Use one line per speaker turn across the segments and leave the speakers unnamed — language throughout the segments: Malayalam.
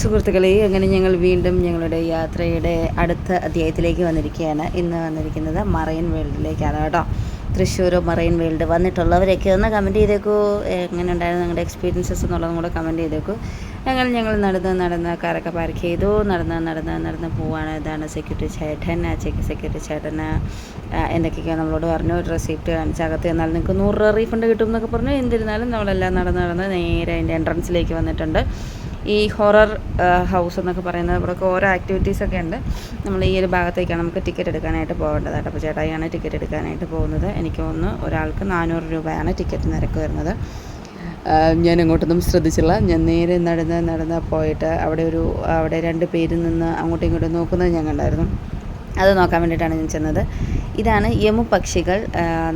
സുഹൃത്തുക്കളെ, അങ്ങനെ ഞങ്ങൾ വീണ്ടും ഞങ്ങളുടെ യാത്രയുടെ അടുത്ത അധ്യായത്തിലേക്ക് വന്നിരിക്കുകയാണ്. ഇന്ന് വന്നിരിക്കുന്നത് മറൈൻ വേൾഡിലേക്കാണ് കേട്ടോ. തൃശ്ശൂർ മറൈൻ വേൾഡ് വന്നിട്ടുള്ളവരൊക്കെ ഒന്ന് കമൻറ്റ് ചെയ്തേക്കൂ. എങ്ങനെ ഉണ്ടായിരുന്നു നിങ്ങളുടെ എക്സ്പീരിയൻസസ് എന്നുള്ളതും കൂടെ കമൻറ്റ് ചെയ്തേക്കൂ. അങ്ങനെ ഞങ്ങൾ നടന്ന് കാറൊക്കെ പാർക്ക് ചെയ്തു. നടന്ന് പോവാണ്. ഇതാണ് സെക്യൂരിറ്റി ചേട്ടൻ. സെക്യൂരിറ്റി ചേട്ടന് എന്തൊക്കെയൊക്കെയാണ് നമ്മളോട് പറഞ്ഞു. ഒരു റെസിപ്റ്റ് കാണിച്ച് അകത്ത് ചെന്നാൽ നിങ്ങൾക്ക് 100 രൂപ റീഫണ്ട് കിട്ടും എന്നൊക്കെ പറഞ്ഞു. എന്നിരുന്നാലും നമ്മളെല്ലാം നടന്ന് നേരെ അതിൻ്റെ എൻട്രൻസിലേക്ക് വന്നിട്ടുണ്ട്. ഈ ഹൊറർ ഹൗസ് എന്നൊക്കെ പറയുന്നത് ഇവിടെയൊക്കെ ഓരോ ആക്ടിവിറ്റീസൊക്കെ ഉണ്ട്. നമ്മൾ ഈ ഒരു ഭാഗത്തേക്കാണ് നമുക്ക് ടിക്കറ്റ് എടുക്കാനായിട്ട് പോകേണ്ടതായിട്ട്. അപ്പോൾ ചേട്ടായിയാണ് ടിക്കറ്റ് എടുക്കാനായിട്ട് പോകുന്നത്. എനിക്ക് തോന്നുന്നു ഒരാൾക്ക് 400 രൂപയാണ് ടിക്കറ്റ് നിരക്ക് വരുന്നത്. ഞാൻ അങ്ങോട്ടൊന്നും ശ്രദ്ധിച്ചില്ല. ഞാൻ നേരെ നടന്ന് പോയിട്ട് അവിടെ 2 പേര് നിന്ന് അങ്ങോട്ടും ഇങ്ങോട്ടും നോക്കുന്നത് ഞാൻ കണ്ടായിരുന്നു. അത് നോക്കാൻ വേണ്ടിയിട്ടാണ് ഞാൻ ചെന്നത്. ഇതാണ് യമു പക്ഷികൾ.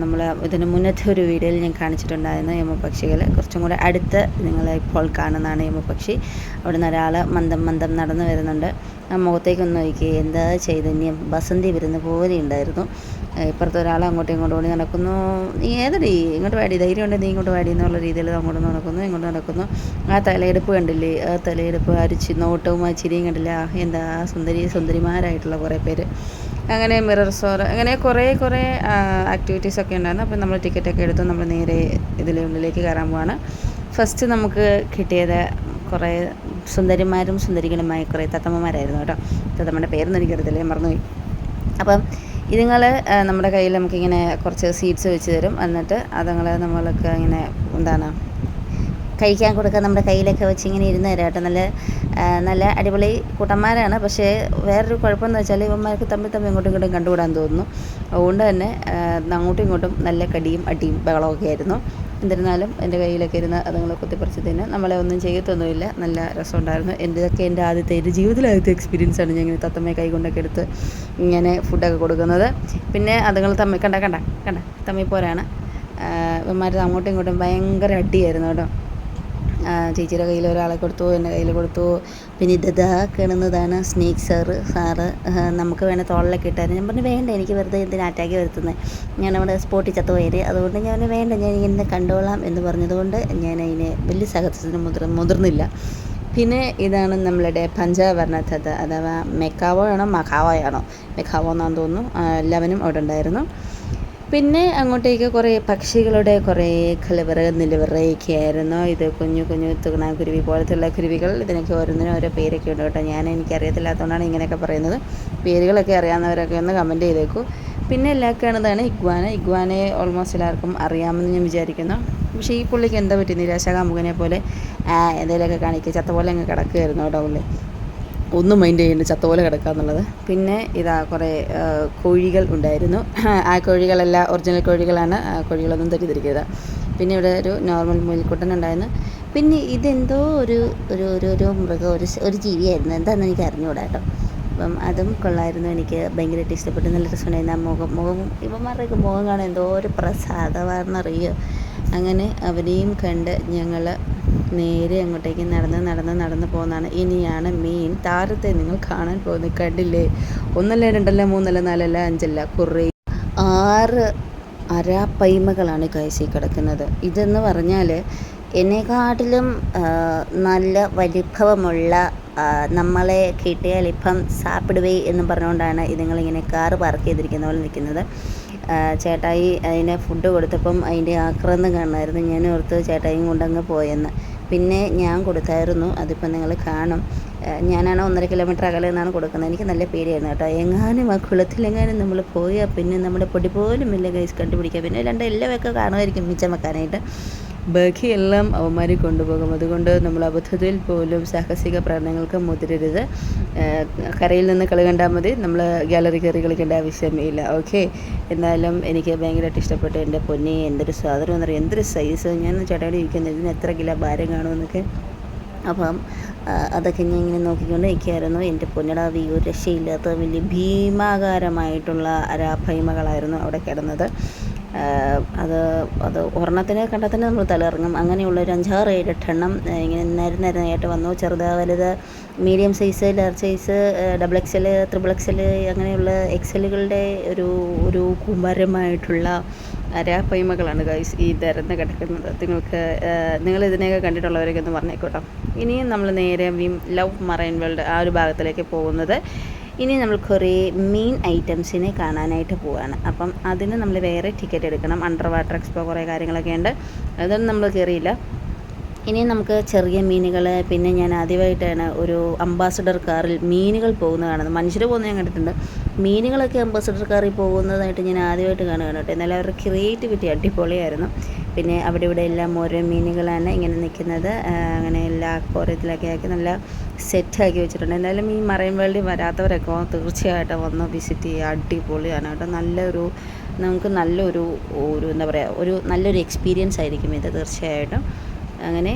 നമ്മൾ ഇതിന് മുന്നത്തെ ഒരു വീഡിയോയിൽ ഞാൻ കാണിച്ചിട്ടുണ്ടായിരുന്നു യമു പക്ഷികൾ. കുറച്ചും കൂടെ അടുത്ത് നിങ്ങൾ ഇപ്പോൾ കാണുന്നതാണ് യമു പക്ഷി. അവിടെ നിന്ന് ഒരാൾ മന്ദം നടന്നു വരുന്നുണ്ട്. ആ മുഖത്തേക്കൊന്ന് നോക്കി, എന്താ ചൈതന്യം, ബസന്തി വരുന്ന പോലെ ഉണ്ടായിരുന്നു. ഇപ്പുറത്ത് ഒരാൾ അങ്ങോട്ടും ഇങ്ങോട്ടും ഓടി നടക്കുന്നു. നീ ഏതടി, ഇങ്ങോട്ട് വാടി, ധൈര്യം ഉണ്ട് നീ ഇങ്ങോട്ട് വാടി എന്നുള്ള രീതിയിൽ അങ്ങോട്ട് നടക്കുന്നു, ഇങ്ങോട്ട് നടക്കുന്നു. ആ തലയെടുപ്പ് കണ്ടില്ലേ, ആ തലയെടുപ്പ്, നോട്ടവും ആ ചിരിയും കണ്ടില്ല. എന്താ സുന്ദരിമാരായിട്ടുള്ള കുറേ പേര്. അങ്ങനെ മിറർ സ്റ്റോർ, അങ്ങനെ കുറേ ആക്ടിവിറ്റീസൊക്കെ ഉണ്ടായിരുന്നു. അപ്പോൾ നമ്മൾ ടിക്കറ്റൊക്കെ എടുത്ത് നമ്മൾ നേരെ ഉള്ളിലേക്ക് കയറാൻ പോവാണ്. ഫസ്റ്റ് നമുക്ക് കിട്ടിയത് കുറേ സുന്ദരിമാരും സുന്ദരികളുമായ കുറേ തത്തമ്മമാരായിരുന്നു കേട്ടോ. തത്തമ്മയുടെ പേരൊന്നും എനിക്കറിയത്തില്ല, മറന്നുപോയി. അപ്പം ഇതുങ്ങൾ നമ്മുടെ കയ്യിൽ നമുക്കിങ്ങനെ കുറച്ച് സീഡ്സ് വെച്ച് തരും. എന്നിട്ട് അതുങ്ങൾ നമ്മൾക്ക് ഇങ്ങനെ കഴിക്കാൻ കൊടുക്കാൻ നമ്മുടെ കയ്യിലൊക്കെ വെച്ച് ഇങ്ങനെ ഇരുന്ന് തരാം കേട്ടോ. നല്ല അടിപൊളി കൂട്ടന്മാരാണ്. പക്ഷേ വേറൊരു കുഴപ്പമെന്ന് വെച്ചാൽ ഇവന്മാർക്ക് തമ്മിൽ ഇങ്ങോട്ടും ഇങ്ങോട്ടും കണ്ടുകൂടാൻ തോന്നുന്നു. അതുകൊണ്ട് തന്നെ അങ്ങോട്ടും ഇങ്ങോട്ടും നല്ല കടിയും അടിയും ബഹളമൊക്കെ ആയിരുന്നു. എന്നിരുന്നാലും എൻ്റെ കയ്യിലൊക്കെ ഇരുന്ന് അതുങ്ങളെ കുത്തിപ്പറിച്ച് തിന്ന് നമ്മളെ ഒന്നും ചെയ്യത്തൊന്നുമില്ല. നല്ല രസമുണ്ടായിരുന്നു. എൻ്റെ ജീവിതത്തിലെ ആദ്യത്തെ എക്സ്പീരിയൻസാണ് ഞാൻ ഇങ്ങനെ തത്തമ്മയെ കൈ കൊണ്ടൊക്കെ എടുത്ത് ഇങ്ങനെ ഫുഡൊക്കെ കൊടുക്കുന്നത്. പിന്നെ അതുങ്ങൾ കണ്ട തമ്മിൽ പോരാണ്. ഇവന്മാർ അങ്ങോട്ടും ഇങ്ങോട്ടും ഭയങ്കര അടിയായിരുന്നു കേട്ടോ. ചേച്ചിയുടെ കയ്യിൽ ഒരാളെ കൊടുത്തു, എൻ്റെ കയ്യിൽ കൊടുത്തു. പിന്നെ കാണുന്നതാണ് സ്നേക്ക് സാറ്. നമുക്ക് വേണേൽ തോളിലൊക്കെ ഇട്ടായിരുന്നു. ഞാൻ പറഞ്ഞു വേണ്ട, എനിക്ക് വെറുതെ എന്തിനാ അറ്റാക്ക് വരുത്തുന്നത്, ഞാൻ അവിടെ സ്പോട്ടിൽ ചത്തുപോയത്, അതുകൊണ്ട് ഞാൻ വേണ്ട, ഞാൻ ഇങ്ങനെ കണ്ടോളാം എന്ന് പറഞ്ഞതുകൊണ്ട് ഞാൻ അതിനെ വലിയ സാഹസത്തിന് മുതിർന്നില്ല. പിന്നെ ഇതാണ് നമ്മളുടെ പഞ്ചവർണ്ണ അഥവാ മെക്കാവോ എന്നാന്ന് തോന്നുന്നു. എല്ലാവരും അവിടെ ഉണ്ടായിരുന്നു. പിന്നെ അങ്ങോട്ടേക്ക് കുറേ പക്ഷികളുടെ കുറേ നിലവറയൊക്കെ ആയിരുന്നു. ഇത് കുഞ്ഞു തുകണാക്കുരുവി പോലത്തുള്ള കുരുവികൾ. ഇതിനൊക്കെ ഓരോന്നിനും ഓരോ പേരൊക്കെ ഉണ്ട് കേട്ടോ. എനിക്കറിയത്തില്ലാത്തതുകൊണ്ടാണ് ഇങ്ങനെയൊക്കെ പറയുന്നത്. പേരുകളൊക്കെ അറിയാവുന്നവരൊക്കെ ഒന്ന് കമൻറ്റ് ചെയ്തേക്കൂ. പിന്നെ എല്ലാവർക്കും ഇഗ്വാനെ ഓൾമോസ്റ്റ് എല്ലാവർക്കും അറിയാമെന്ന് ഞാൻ വിചാരിക്കുന്നു. പക്ഷേ ഈ പുള്ളിക്ക് എന്താ പറ്റി, നിരാശാകാമുകനെ പോലെ എന്തെങ്കിലുമൊക്കെ കാണിക്കുക, ചത്ത പോലെ അങ്ങ് കിടക്കുകയായിരുന്നു കേട്ടോ പുള്ളി. ഒന്നും മൈൻഡ് ചെയ്യുന്നുണ്ട്, ചത്ത പോലെ കിടക്കുക എന്നുള്ളത്. പിന്നെ കുറേ കോഴികൾ ഉണ്ടായിരുന്നു. ആ കോഴികളെല്ലാം ഒറിജിനൽ കോഴികളാണ്. കോഴികളൊന്നും തെറ്റിദ്ധരിക്കരുത്. പിന്നെ ഇവിടെ ഒരു നോർമൽ മുയൽക്കുട്ടൻ ഉണ്ടായിരുന്നു. പിന്നെ ഇതെന്തോ ഒരു മൃഗം, ഒരു ജീവിയായിരുന്നു, എന്താണെന്ന് എനിക്ക് അറിഞ്ഞുകൂടാ കേട്ടോ. അപ്പം അതും കൊള്ളായിരുന്നു. എനിക്ക് ഭയങ്കരമായിട്ട് ഇഷ്ടപ്പെട്ടു. നല്ല രസമുണ്ടായിരുന്നു ആ മുഖം. ഇവന്മാരുടെയൊക്കെ മുഖം കാണാൻ എന്തോ ഒരു പ്രസാദമാണെന്നറിയോ. അങ്ങനെ അവനെയും കണ്ട് ഞങ്ങൾ നേരെ അങ്ങോട്ടേക്ക് നടന്ന് പോകുന്നതാണ്. ഇനിയാണ് മെയിൻ താരത്തെ നിങ്ങൾ കാണാൻ പോകുന്നത്. കണ്ടില്ലേ, 1 അല്ല 2 അല്ല 3 അല്ല 4 അല്ല 5 അല്ല, കുറേ 6 അരാപ്പൈമകളാണ് കൈസി കിടക്കുന്നത്. ഇതെന്ന് പറഞ്ഞാൽ എന്നെക്കാട്ടിലും നല്ല വലിപ്പമുള്ള, നമ്മളെ കിട്ടിയാൽ ഇപ്പം സാപ്പിടുവേ എന്ന് പറഞ്ഞുകൊണ്ടാണ് ഇതുങ്ങളിങ്ങനെ കാറ് പാർക്ക് ചെയ്തിരിക്കുന്ന പോലെ നിൽക്കുന്നത്. ചേട്ടായി അതിനെ ഫുഡ് കൊടുത്തപ്പം അതിൻ്റെ ആക്രമണം കാണുമായിരുന്നു. ഞാൻ ഓർത്ത് ചേട്ടായിയും കൊണ്ടങ്ങ് പോയെന്ന്. പിന്നെ ഞാൻ കൊടുത്തായിരുന്നു, അതിപ്പം നിങ്ങൾ കാണും. ഞാനാണ് 1.5 കിലോമീറ്റർ അകലെ നിന്നാണ് കൊടുക്കുന്നത്. എനിക്ക് നല്ല പേടിയായിരുന്നു കേട്ടോ. എങ്ങാനും ആ കുളത്തിലെങ്ങാനും നമ്മൾ പോയാൽ പിന്നെ നമ്മുടെ പൊടി പോലും ഇല്ല ഗൈസ് കണ്ടുപിടിക്കുക. പിന്നെ 2 എല്ലാമൊക്കെ കാണുമായിരിക്കും മിച്ചം വെക്കാനായിട്ട്. ബാക്കിയെല്ലാം അവന്മാരെ കൊണ്ടുപോകും. അതുകൊണ്ട് നമ്മൾ അബദ്ധത്തിൽ പോലും സാഹസിക പ്രകടനങ്ങൾക്ക് മുതിരരുത്. കരയിൽ നിന്ന് കളി കണ്ടാൽ മതി, നമ്മൾ ഗാലറി കയറി കളിക്കേണ്ട ആവശ്യമേ. ഓക്കെ, എന്നാലും എനിക്ക് ഭയങ്കരമായിട്ട് ഇഷ്ടപ്പെട്ടു. എൻ്റെ പൊന്നെ, എന്തൊരു സാധനം എന്നറിയാം, എന്തൊരു സൈസ്. ഞാൻ ചേട്ടായോട് ഇരിക്കുന്നത് ഇതിന് എത്ര കിലോ ഭാരം കാണുമെന്നൊക്കെ. അപ്പം അതൊക്കെ ഞാൻ ഇങ്ങനെ നോക്കിക്കൊണ്ട് നിൽക്കുകയായിരുന്നു. എൻ്റെ പൊന്നടാ, ഒരു രക്ഷയില്ലാത്ത വലിയ ഭീമാകാരമായിട്ടുള്ള അരാഭൈമകളായിരുന്നു അവിടെ കിടന്നത്. അത് ഒരെണ്ണത്തിനെ കണ്ടാൽ തന്നെ നമ്മൾ തലയിറങ്ങും. അങ്ങനെയുള്ള ഒരു 5-6-7 എണ്ണം ഇങ്ങനെ നിരനിരയായിട്ട് വന്നു. ചെറുത്, വലുത്, medium size, large size, XXL, XXL അങ്ങനെയുള്ള എക്സലുകളുടെ ഒരു കൂമ്പാരമായിട്ടുള്ള അരാപ്പയ്മകളാണ് ഗൈസ് ഈ നിരന്ന് കിടക്കുന്നത്. നിങ്ങൾ ഇതിനെയൊക്കെ കണ്ടിട്ടുള്ളവരൊക്കെ ഒന്ന് പറഞ്ഞേക്കോട്ടോ. ഇനിയും നമ്മൾ നേരെ ലവ് മറൈൻ വേൾഡ് ആ ഒരു ഭാഗത്തിലേക്ക് പോകുന്നത്. ഇനി നമ്മൾ കുറേ മീൻ ഐറ്റംസിനെ കാണാനായിട്ട് പോവുകയാണ്. അപ്പം അതിന് നമ്മൾ വേറെ ടിക്കറ്റ് എടുക്കണം. അണ്ടർ വാട്ടർ എക്സ്പോ കുറേ കാര്യങ്ങളൊക്കെ ഉണ്ട്, അതൊന്നും നമ്മൾ കയറിയില്ല. ഇനി നമുക്ക് ചെറിയ മീനുകൾ, പിന്നെ ഞാൻ ആദ്യമായിട്ടാണ് ഒരു അംബാസഡർ കാറിൽ മീനുകൾ പോകുന്നത് കാണുന്നത്. മനുഷ്യർ പോകുന്നത് ഞാൻ കണ്ടിട്ടുണ്ട്, മീനുകളൊക്കെ അംബാസഡർ കാറിൽ പോകുന്നതായിട്ട് ഞാൻ ആദ്യമായിട്ട് കാണുകയാണ് കേട്ടോ. എന്നാലും അവരുടെ ക്രിയേറ്റിവിറ്റി അടിപൊളിയായിരുന്നു. പിന്നെ അവിടെ ഇവിടെ എല്ലാം ഓരോ മീനുകളാണ് ഇങ്ങനെ നിൽക്കുന്നത്. അങ്ങനെ എല്ലാ അക്വാറിയത്തിലൊക്കെ ആക്കി നല്ല സെറ്റാക്കി വെച്ചിട്ടുണ്ട്. എന്തായാലും ഈ മറൈൻ വേൾഡിൽ വരാത്തവരൊക്കെ തീർച്ചയായിട്ടും വന്ന് വിസിറ്റ് ചെയ്യുക, അടിപൊളിയാണ് കേട്ടോ. നമുക്ക് നല്ലൊരു എന്താ പറയുക, നല്ലൊരു എക്സ്പീരിയൻസ് ആയിരിക്കും ഇത് തീർച്ചയായിട്ടും. അങ്ങനെ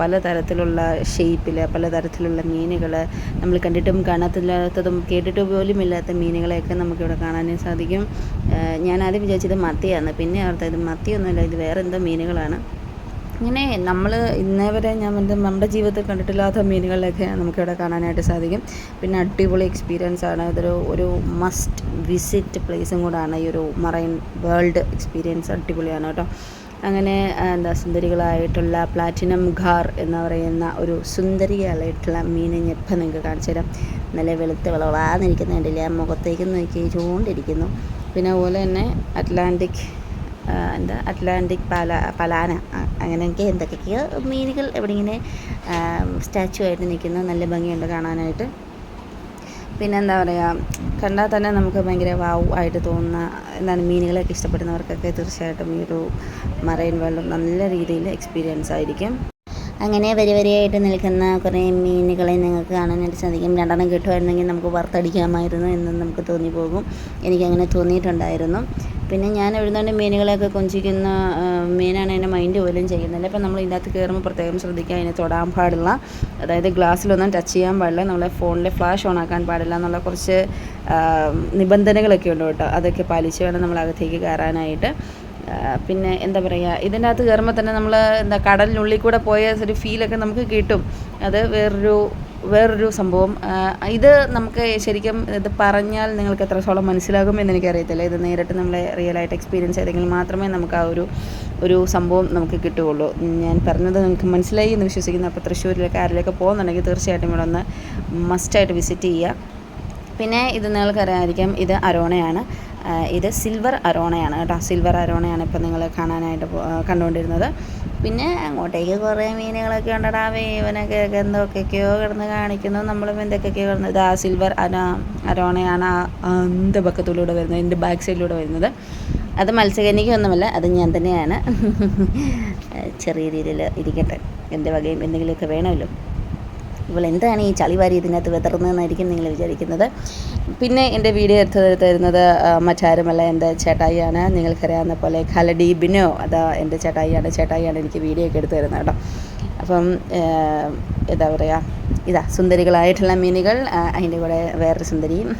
പലതരത്തിലുള്ള ഷേപ്പിൽ പലതരത്തിലുള്ള മീനുകൾ, നമ്മൾ കണ്ടിട്ടും കാണാത്തില്ലാത്തതും കേട്ടിട്ട് പോലും ഇല്ലാത്ത മീനുകളെയൊക്കെ നമുക്കിവിടെ കാണാനും സാധിക്കും. ഞാൻ ആദ്യം വിചാരിച്ചത് മത്തിയാണ്, പിന്നെ ഓർത്തത് മത്തിയൊന്നുമല്ല, ഇത് വേറെ എന്തോ മീനുകളാണ്. ഇങ്ങനെ നമ്മൾ ഇന്നേവരെ നമ്മുടെ ജീവിതത്തിൽ കണ്ടിട്ടില്ലാത്ത മീനുകളിലൊക്കെ നമുക്കിവിടെ കാണാനായിട്ട് സാധിക്കും. പിന്നെ അടിപൊളി എക്സ്പീരിയൻസ് ആണ്. ഒരു മസ്റ്റ് വിസിറ്റ് പ്ലേസും കൂടാണ് ഈ ഒരു മറൈൻ വേൾഡ് എക്സ്പീരിയൻസ്. അടിപൊളിയാണ് കേട്ടോ. അങ്ങനെ സുന്ദരികളായിട്ടുള്ള പ്ലാറ്റിനം ഘാർ എന്ന് പറയുന്ന ഒരു സുന്ദരികളായിട്ടുള്ള മീനെ ഇപ്പം നിങ്ങൾക്ക് കാണിച്ചു തരാം. നല്ല വെളുത്ത് വളവാന്നിരിക്കുന്ന കണ്ടില്ലേ, ആ മുഖത്തേക്ക് നോക്കി ചൂണ്ടിരിക്കുന്നു. പിന്നെ അതുപോലെ തന്നെ അറ്റ്ലാന്റിക് പലാന, അങ്ങനെയൊക്കെ എന്തൊക്കെയൊക്കെയോ മീനുകൾ ഇവിടെ ഇങ്ങനെ സ്റ്റാച്ചു ആയിട്ട് നിൽക്കുന്ന നല്ല ഭംഗിയുണ്ട് കാണാനായിട്ട്. പിന്നെ എന്താ പറയുക, കണ്ടാൽ തന്നെ നമുക്ക് ഭയങ്കര വാവ് ആയിട്ട് തോന്നുന്ന മീനുകളൊക്കെ ഇഷ്ടപ്പെടുന്നവർക്കൊക്കെ തീർച്ചയായിട്ടും ഈ ഒരു മറൈൻ വേൾഡ് നല്ല രീതിയിൽ എക്സ്പീരിയൻസ് ആയിരിക്കും. അങ്ങനെ വരിയായിട്ട് നിൽക്കുന്ന കുറേ മീനുകളെ നിങ്ങൾക്ക് കാണാനായിട്ട് സാധിക്കും. 2 കിട്ടുമായിരുന്നെങ്കിൽ നമുക്ക് വറുത്തടിക്കാമായിരുന്നു എന്ന് നമുക്ക് തോന്നിപ്പോകും. എനിക്കങ്ങനെ തോന്നിയിട്ടുണ്ടായിരുന്നു. പിന്നെ ഞാൻ എഴുതുന്ന മീനുകളെയൊക്കെ കൊഞ്ചിക്കുന്ന മീനാണ്, എൻ്റെ മൈൻഡ് പോലും ചെയ്യുന്നില്ല. അപ്പം നമ്മൾ ഇതിനകത്ത് കയറുമ്പോൾ പ്രത്യേകം ശ്രദ്ധിക്കുക, അതിനെ തൊടാൻ പാടില്ല, അതായത് ഗ്ലാസ്സിലൊന്നും ടച്ച് ചെയ്യാൻ പാടില്ല, നമ്മളെ ഫോണിൽ ഫ്ലാഷ് ഓൺ ആക്കാൻ പാടില്ല എന്നുള്ള കുറച്ച് നിബന്ധനകളൊക്കെ ഉണ്ട് കേട്ടോ. അതൊക്കെ പാലിച്ച് വേണം നമ്മൾ അകത്തേക്ക് കയറാനായിട്ട്. പിന്നെ എന്താ പറയുക, ഇതിൻ്റെ അകത്ത് കയറുമ്പോൾ തന്നെ നമ്മൾ കടലിനുള്ളിൽ കൂടെ പോയ ഒരു ഫീലൊക്കെ നമുക്ക് കിട്ടും. അത് വേറൊരു സംഭവം. ഇത് നമുക്ക് ശരിക്കും ഇത് പറഞ്ഞാൽ നിങ്ങൾക്ക് എത്രത്തോളം മനസ്സിലാകുമെന്ന് എനിക്കറിയത്തില്ല. ഇത് നേരിട്ട് നമ്മളെ റിയലായിട്ട് എക്സ്പീരിയൻസ് ചെയ്തെങ്കിൽ മാത്രമേ നമുക്ക് ആ ഒരു സംഭവം നമുക്ക് കിട്ടുകയുള്ളൂ. ഞാൻ പറഞ്ഞത് നിങ്ങൾക്ക് മനസ്സിലായി എന്ന് വിശ്വസിക്കുന്നു. അപ്പോൾ തൃശ്ശൂരിലേക്ക് ആരിലേക്ക് പോകുന്നുണ്ടെങ്കിൽ തീർച്ചയായിട്ടും ഇവിടെ ഒന്ന് മസ്റ്റായിട്ട് വിസിറ്റ് ചെയ്യുക. പിന്നെ ഇത് നിങ്ങൾക്കറിയാമായിരിക്കും, ഇത് അരോണയാണ്. ഇത് സിൽവർ അരോണയാണ് കേട്ടോ. സിൽവർ അരോണയാണ് ഇപ്പോൾ നിങ്ങൾ കാണാനായിട്ട് കണ്ടുകൊണ്ടിരുന്നത്. പിന്നെ അങ്ങോട്ടേക്ക് കുറേ മീനുകളൊക്കെ ഉണ്ടടാവേ, ഇവനൊക്കെ എന്തൊക്കെയൊക്കെയോ കിടന്ന് കാണിക്കുന്നു. നമ്മളും എന്തൊക്കെയൊക്കെയോ കിടന്ന് ഇതാ സിൽവർ അരോണയാണ് എൻ്റെ പക്കത്തിലൂടെ വരുന്നത്, എൻ്റെ ബാക്ക് സൈഡിലൂടെ വരുന്നത്. അത് മത്സ്യകന്യകൊന്നുമല്ല, അത് ഞാൻ തന്നെയാണ്. ചെറിയ രീതിയിൽ ഇരിക്കട്ടെ, എൻ്റെ വകയും എന്തെങ്കിലുമൊക്കെ വേണമല്ലോ. ഇപ്പോൾ എന്താണ് ഈ ചളിവാരി ഇതിനകത്ത് വെതറുന്നതെന്നായിരിക്കും നിങ്ങൾ വിചാരിക്കുന്നത്. പിന്നെ എൻ്റെ വീഡിയോ എടുത്ത് തരുന്നത് മറ്റാരുമല്ല, എൻ്റെ ചേട്ടായിയാണ്. നിങ്ങൾക്കറിയാവുന്ന പോലെ ഖലഡി ബിനോ, അതാ എൻ്റെ ചേട്ടായിയാണ് എനിക്ക് വീഡിയോ ഒക്കെ എടുത്ത് തരുന്നത് കേട്ടോ. അപ്പം എന്താ പറയുക, സുന്ദരികളായിട്ടുള്ള മീനുകൾ, അതിൻ്റെ കൂടെ വേറൊരു സുന്ദരിയും.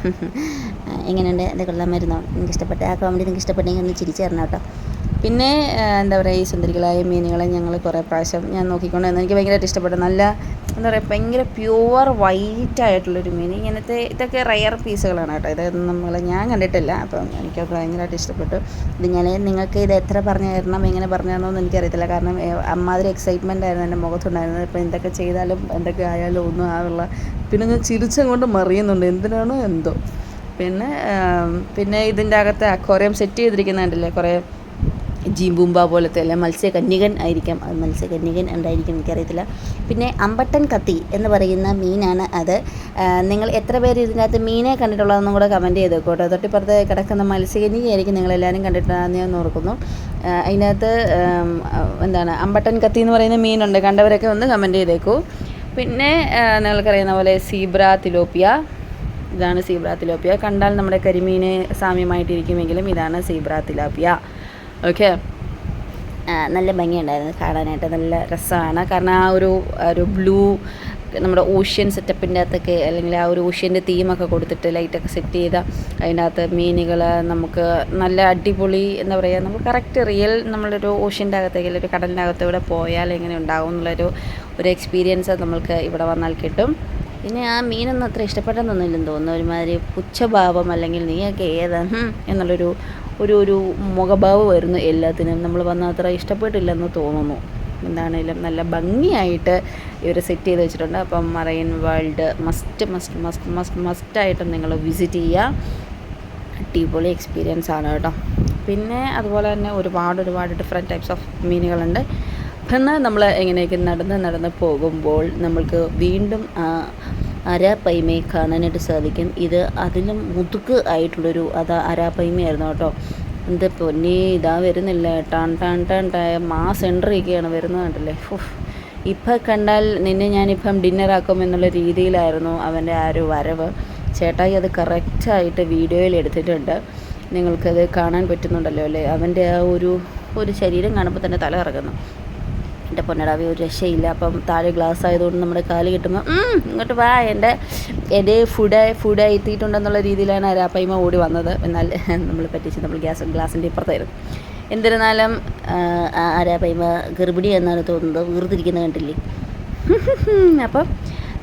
എങ്ങനെയുണ്ട്, എൻ്റെ കൊള്ളാമായിരുന്നോ? നിങ്ങൾക്ക് ഇഷ്ടപ്പെട്ട ആ കോമഡി നിങ്ങൾക്ക് ഇഷ്ടപ്പെട്ടെങ്കിൽ ഒന്ന് ചിരിച്ചു തരണം കേട്ടോ. പിന്നെ എന്താ പറയുക, ഈ സുന്ദരികളായ മീനുകളെ ഞങ്ങൾ കുറേ പ്രാവശ്യം ഞാൻ നോക്കിക്കൊണ്ടിരുന്നു. എനിക്ക് ഭയങ്കരമായിട്ട് ഇഷ്ടപ്പെട്ടു. നല്ല എന്താ പറയുക, ഭയങ്കര പ്യുവർ വൈറ്റായിട്ടുള്ളൊരു മീൻ. ഇതൊക്കെ റയർ പീസുകളാണ് കേട്ടോ. ഇതൊന്നും ഞാൻ കണ്ടിട്ടില്ല. അപ്പം എനിക്കത് ഭയങ്കരമായിട്ട് ഇഷ്ടപ്പെട്ടു. നിങ്ങൾക്ക് ഇത് എത്ര പറഞ്ഞു തരണം, എങ്ങനെ പറഞ്ഞു തരണമെന്ന് എനിക്കറിയത്തില്ല. കാരണം അമ്മാതിരി എക്സൈറ്റ്മെൻ്റ് ആയിരുന്നു എൻ്റെ മുഖത്തുണ്ടായിരുന്നത്. ഇപ്പോൾ എന്തൊക്കെ ചെയ്താലും എന്തൊക്കെ ആയാലും ഒന്നും ആവുള്ള, പിന്നെ ഞാൻ ചിരിച്ചങ്ങോട്ട് മറിയുന്നുണ്ട്, എന്തിനാണോ എന്തോ. പിന്നെ ഇതിൻ്റെ അകത്ത് അക്വേറിയം സെറ്റ് ചെയ്തിരിക്കുന്നുണ്ടല്ലേ, കുറേ ജീമ്പൂമ്പ പോലത്തെ അല്ല, മത്സ്യകന്യകൻ ആയിരിക്കാം. അത് മത്സ്യകന്യകൻ എന്തായിരിക്കും എനിക്കറിയത്തില്ല. പിന്നെ അമ്പട്ടൻ കത്തി എന്ന് പറയുന്ന മീനാണ് അത്. നിങ്ങൾ എത്ര പേര് ഇതിനകത്ത് മീനെ കണ്ടിട്ടുള്ളതെന്നും കൂടെ കമൻറ്റ് ചെയ്ത് കേട്ടോ. തൊട്ടിപ്പുറത്ത് കിടക്കുന്ന മത്സ്യകന്യകയായിരിക്കും നിങ്ങളെല്ലാവരും കണ്ടിട്ടുണ്ടെന്ന് ഞാൻ ഓർക്കുന്നു. അതിനകത്ത് അമ്പട്ടൻ കത്തി എന്ന് പറയുന്ന മീനുണ്ട്, കണ്ടവരൊക്കെ ഒന്ന് കമൻറ്റ് ചെയ്തേക്കൂ. പിന്നെ നിങ്ങൾക്കറിയുന്ന പോലെ സീബ്ര തിലോപ്പിയ, ഇതാണ് സീബ്ര തിലോപ്പിയ. കണ്ടാൽ നമ്മുടെ കരിമീനെ സാമ്യമായിട്ടിരിക്കുമെങ്കിലും ഇതാണ് സീബ്ര തിലോപ്പിയ. ഓക്കെ, നല്ല ഭംഗിയുണ്ടായിരുന്നു കാണാനായിട്ട്, നല്ല രസമാണ്. കാരണം ആ ഒരു ബ്ലൂ നമ്മുടെ ഓഷ്യൻ സെറ്റപ്പിൻ്റെ അകത്തൊക്കെ, അല്ലെങ്കിൽ ആ ഒരു ഓഷ്യൻ്റെ തീമൊക്കെ കൊടുത്തിട്ട് ലൈറ്റൊക്കെ സെറ്റ് ചെയ്ത അതിൻ്റെ അകത്ത് മീനുകൾ നമുക്ക് നല്ല അടിപൊളി എന്താ പറയുക, നമുക്ക് കറക്റ്റ് റിയൽ നമ്മളൊരു ഓഷ്യൻ്റെ അകത്തേക്ക് അല്ലെങ്കിൽ ഒരു കടലിൻ്റെ അകത്തൂടെ പോയാൽ എങ്ങനെ ഉണ്ടാവും എന്നുള്ളൊരു എക്സ്പീരിയൻസ് നമ്മൾക്ക് ഇവിടെ വന്നാൽ കിട്ടും. പിന്നെ ആ മീനൊന്നും അത്ര ഇഷ്ടപ്പെട്ടെന്നൊന്നുമില്ലെന്ന് തോന്നുന്നു. ഒരുമാതിരി പുച്ഛഭാവം, അല്ലെങ്കിൽ നീയൊക്കെ എന്നുള്ളൊരു ഒരു മുഖഭാവമായിരുന്നു എല്ലാത്തിനും. നമ്മൾ വന്ന അത്ര ഇഷ്ടപ്പെട്ടില്ലെന്ന് തോന്നുന്നു. എന്താണേലും നല്ല ഭംഗിയായിട്ട് ഇവർ സെറ്റ് ചെയ്ത് വെച്ചിട്ടുണ്ട്. അപ്പം മറൈൻ വേൾഡ് മസ്റ്റായിട്ടും നിങ്ങൾ വിസിറ്റ് ചെയ്യുക. അടിപൊളി എക്സ്പീരിയൻസ് ആണ് കേട്ടോ. പിന്നെ അതുപോലെ തന്നെ ഒരുപാട് ഡിഫറെൻറ്റ് ടൈപ്സ് ഓഫ് മീനുകളുണ്ട്. പിന്നെ നമ്മൾ എങ്ങനെയൊക്കെ നടന്ന് പോകുമ്പോൾ നമ്മൾക്ക് വീണ്ടും അരാപ്പൈമയെ കാണാനായിട്ട് സാധിക്കും. ഇത് അതിലും മുതുക്ക് ആയിട്ടുള്ളൊരു അരാപ്പൈമയായിരുന്നു കേട്ടോ. എന്ത് പൊന്നേ, ഇതാ വരുന്നില്ല, ടൺ മാസ് എൻട്രിയൊക്കെയാണ് വരുന്നത് കണ്ടില്ലേ. ഇപ്പം കണ്ടാൽ നിന്നെ ഞാനിപ്പം ഡിന്നറാക്കും എന്നുള്ള രീതിയിലായിരുന്നു അവൻ്റെ ആ ഒരു വരവ്. ചേട്ടായി അത് കറക്റ്റായിട്ട് വീഡിയോയിൽ എടുത്തിട്ടുണ്ട്. നിങ്ങൾക്കത് കാണാൻ പറ്റുന്നുണ്ടല്ലോ അല്ലേ. അവൻ്റെ ആ ഒരു ശരീരം കാണുമ്പോൾ തന്നെ തല ഇറങ്ങുന്നു. എൻ്റെ പൊന്നടാവി ഒരു രക്ഷയില്ല. അപ്പം താഴെ ഗ്ലാസ് ആയതുകൊണ്ട് നമ്മുടെ കാല് കിട്ടുമ്പോൾ ഇങ്ങോട്ട് വാ, എൻ്റെ ഫുഡ് എത്തിയിട്ടുണ്ടെന്നുള്ള രീതിയിലാണ് അരാപ്പയ്മ ഓടി വന്നത്. എന്നാൽ നമ്മൾ പറ്റിച്ച് നമ്മൾ ഗ്ലാസിൻ്റെ ഇപ്പുറത്തായിരുന്നു. എന്നിരുന്നാലും അരാപ്പയ്മ ഗർഭിണി എന്നാണ് തോന്നുന്നത്, വീർതിരിക്കുന്നത് കണ്ടില്ലേ. അപ്പം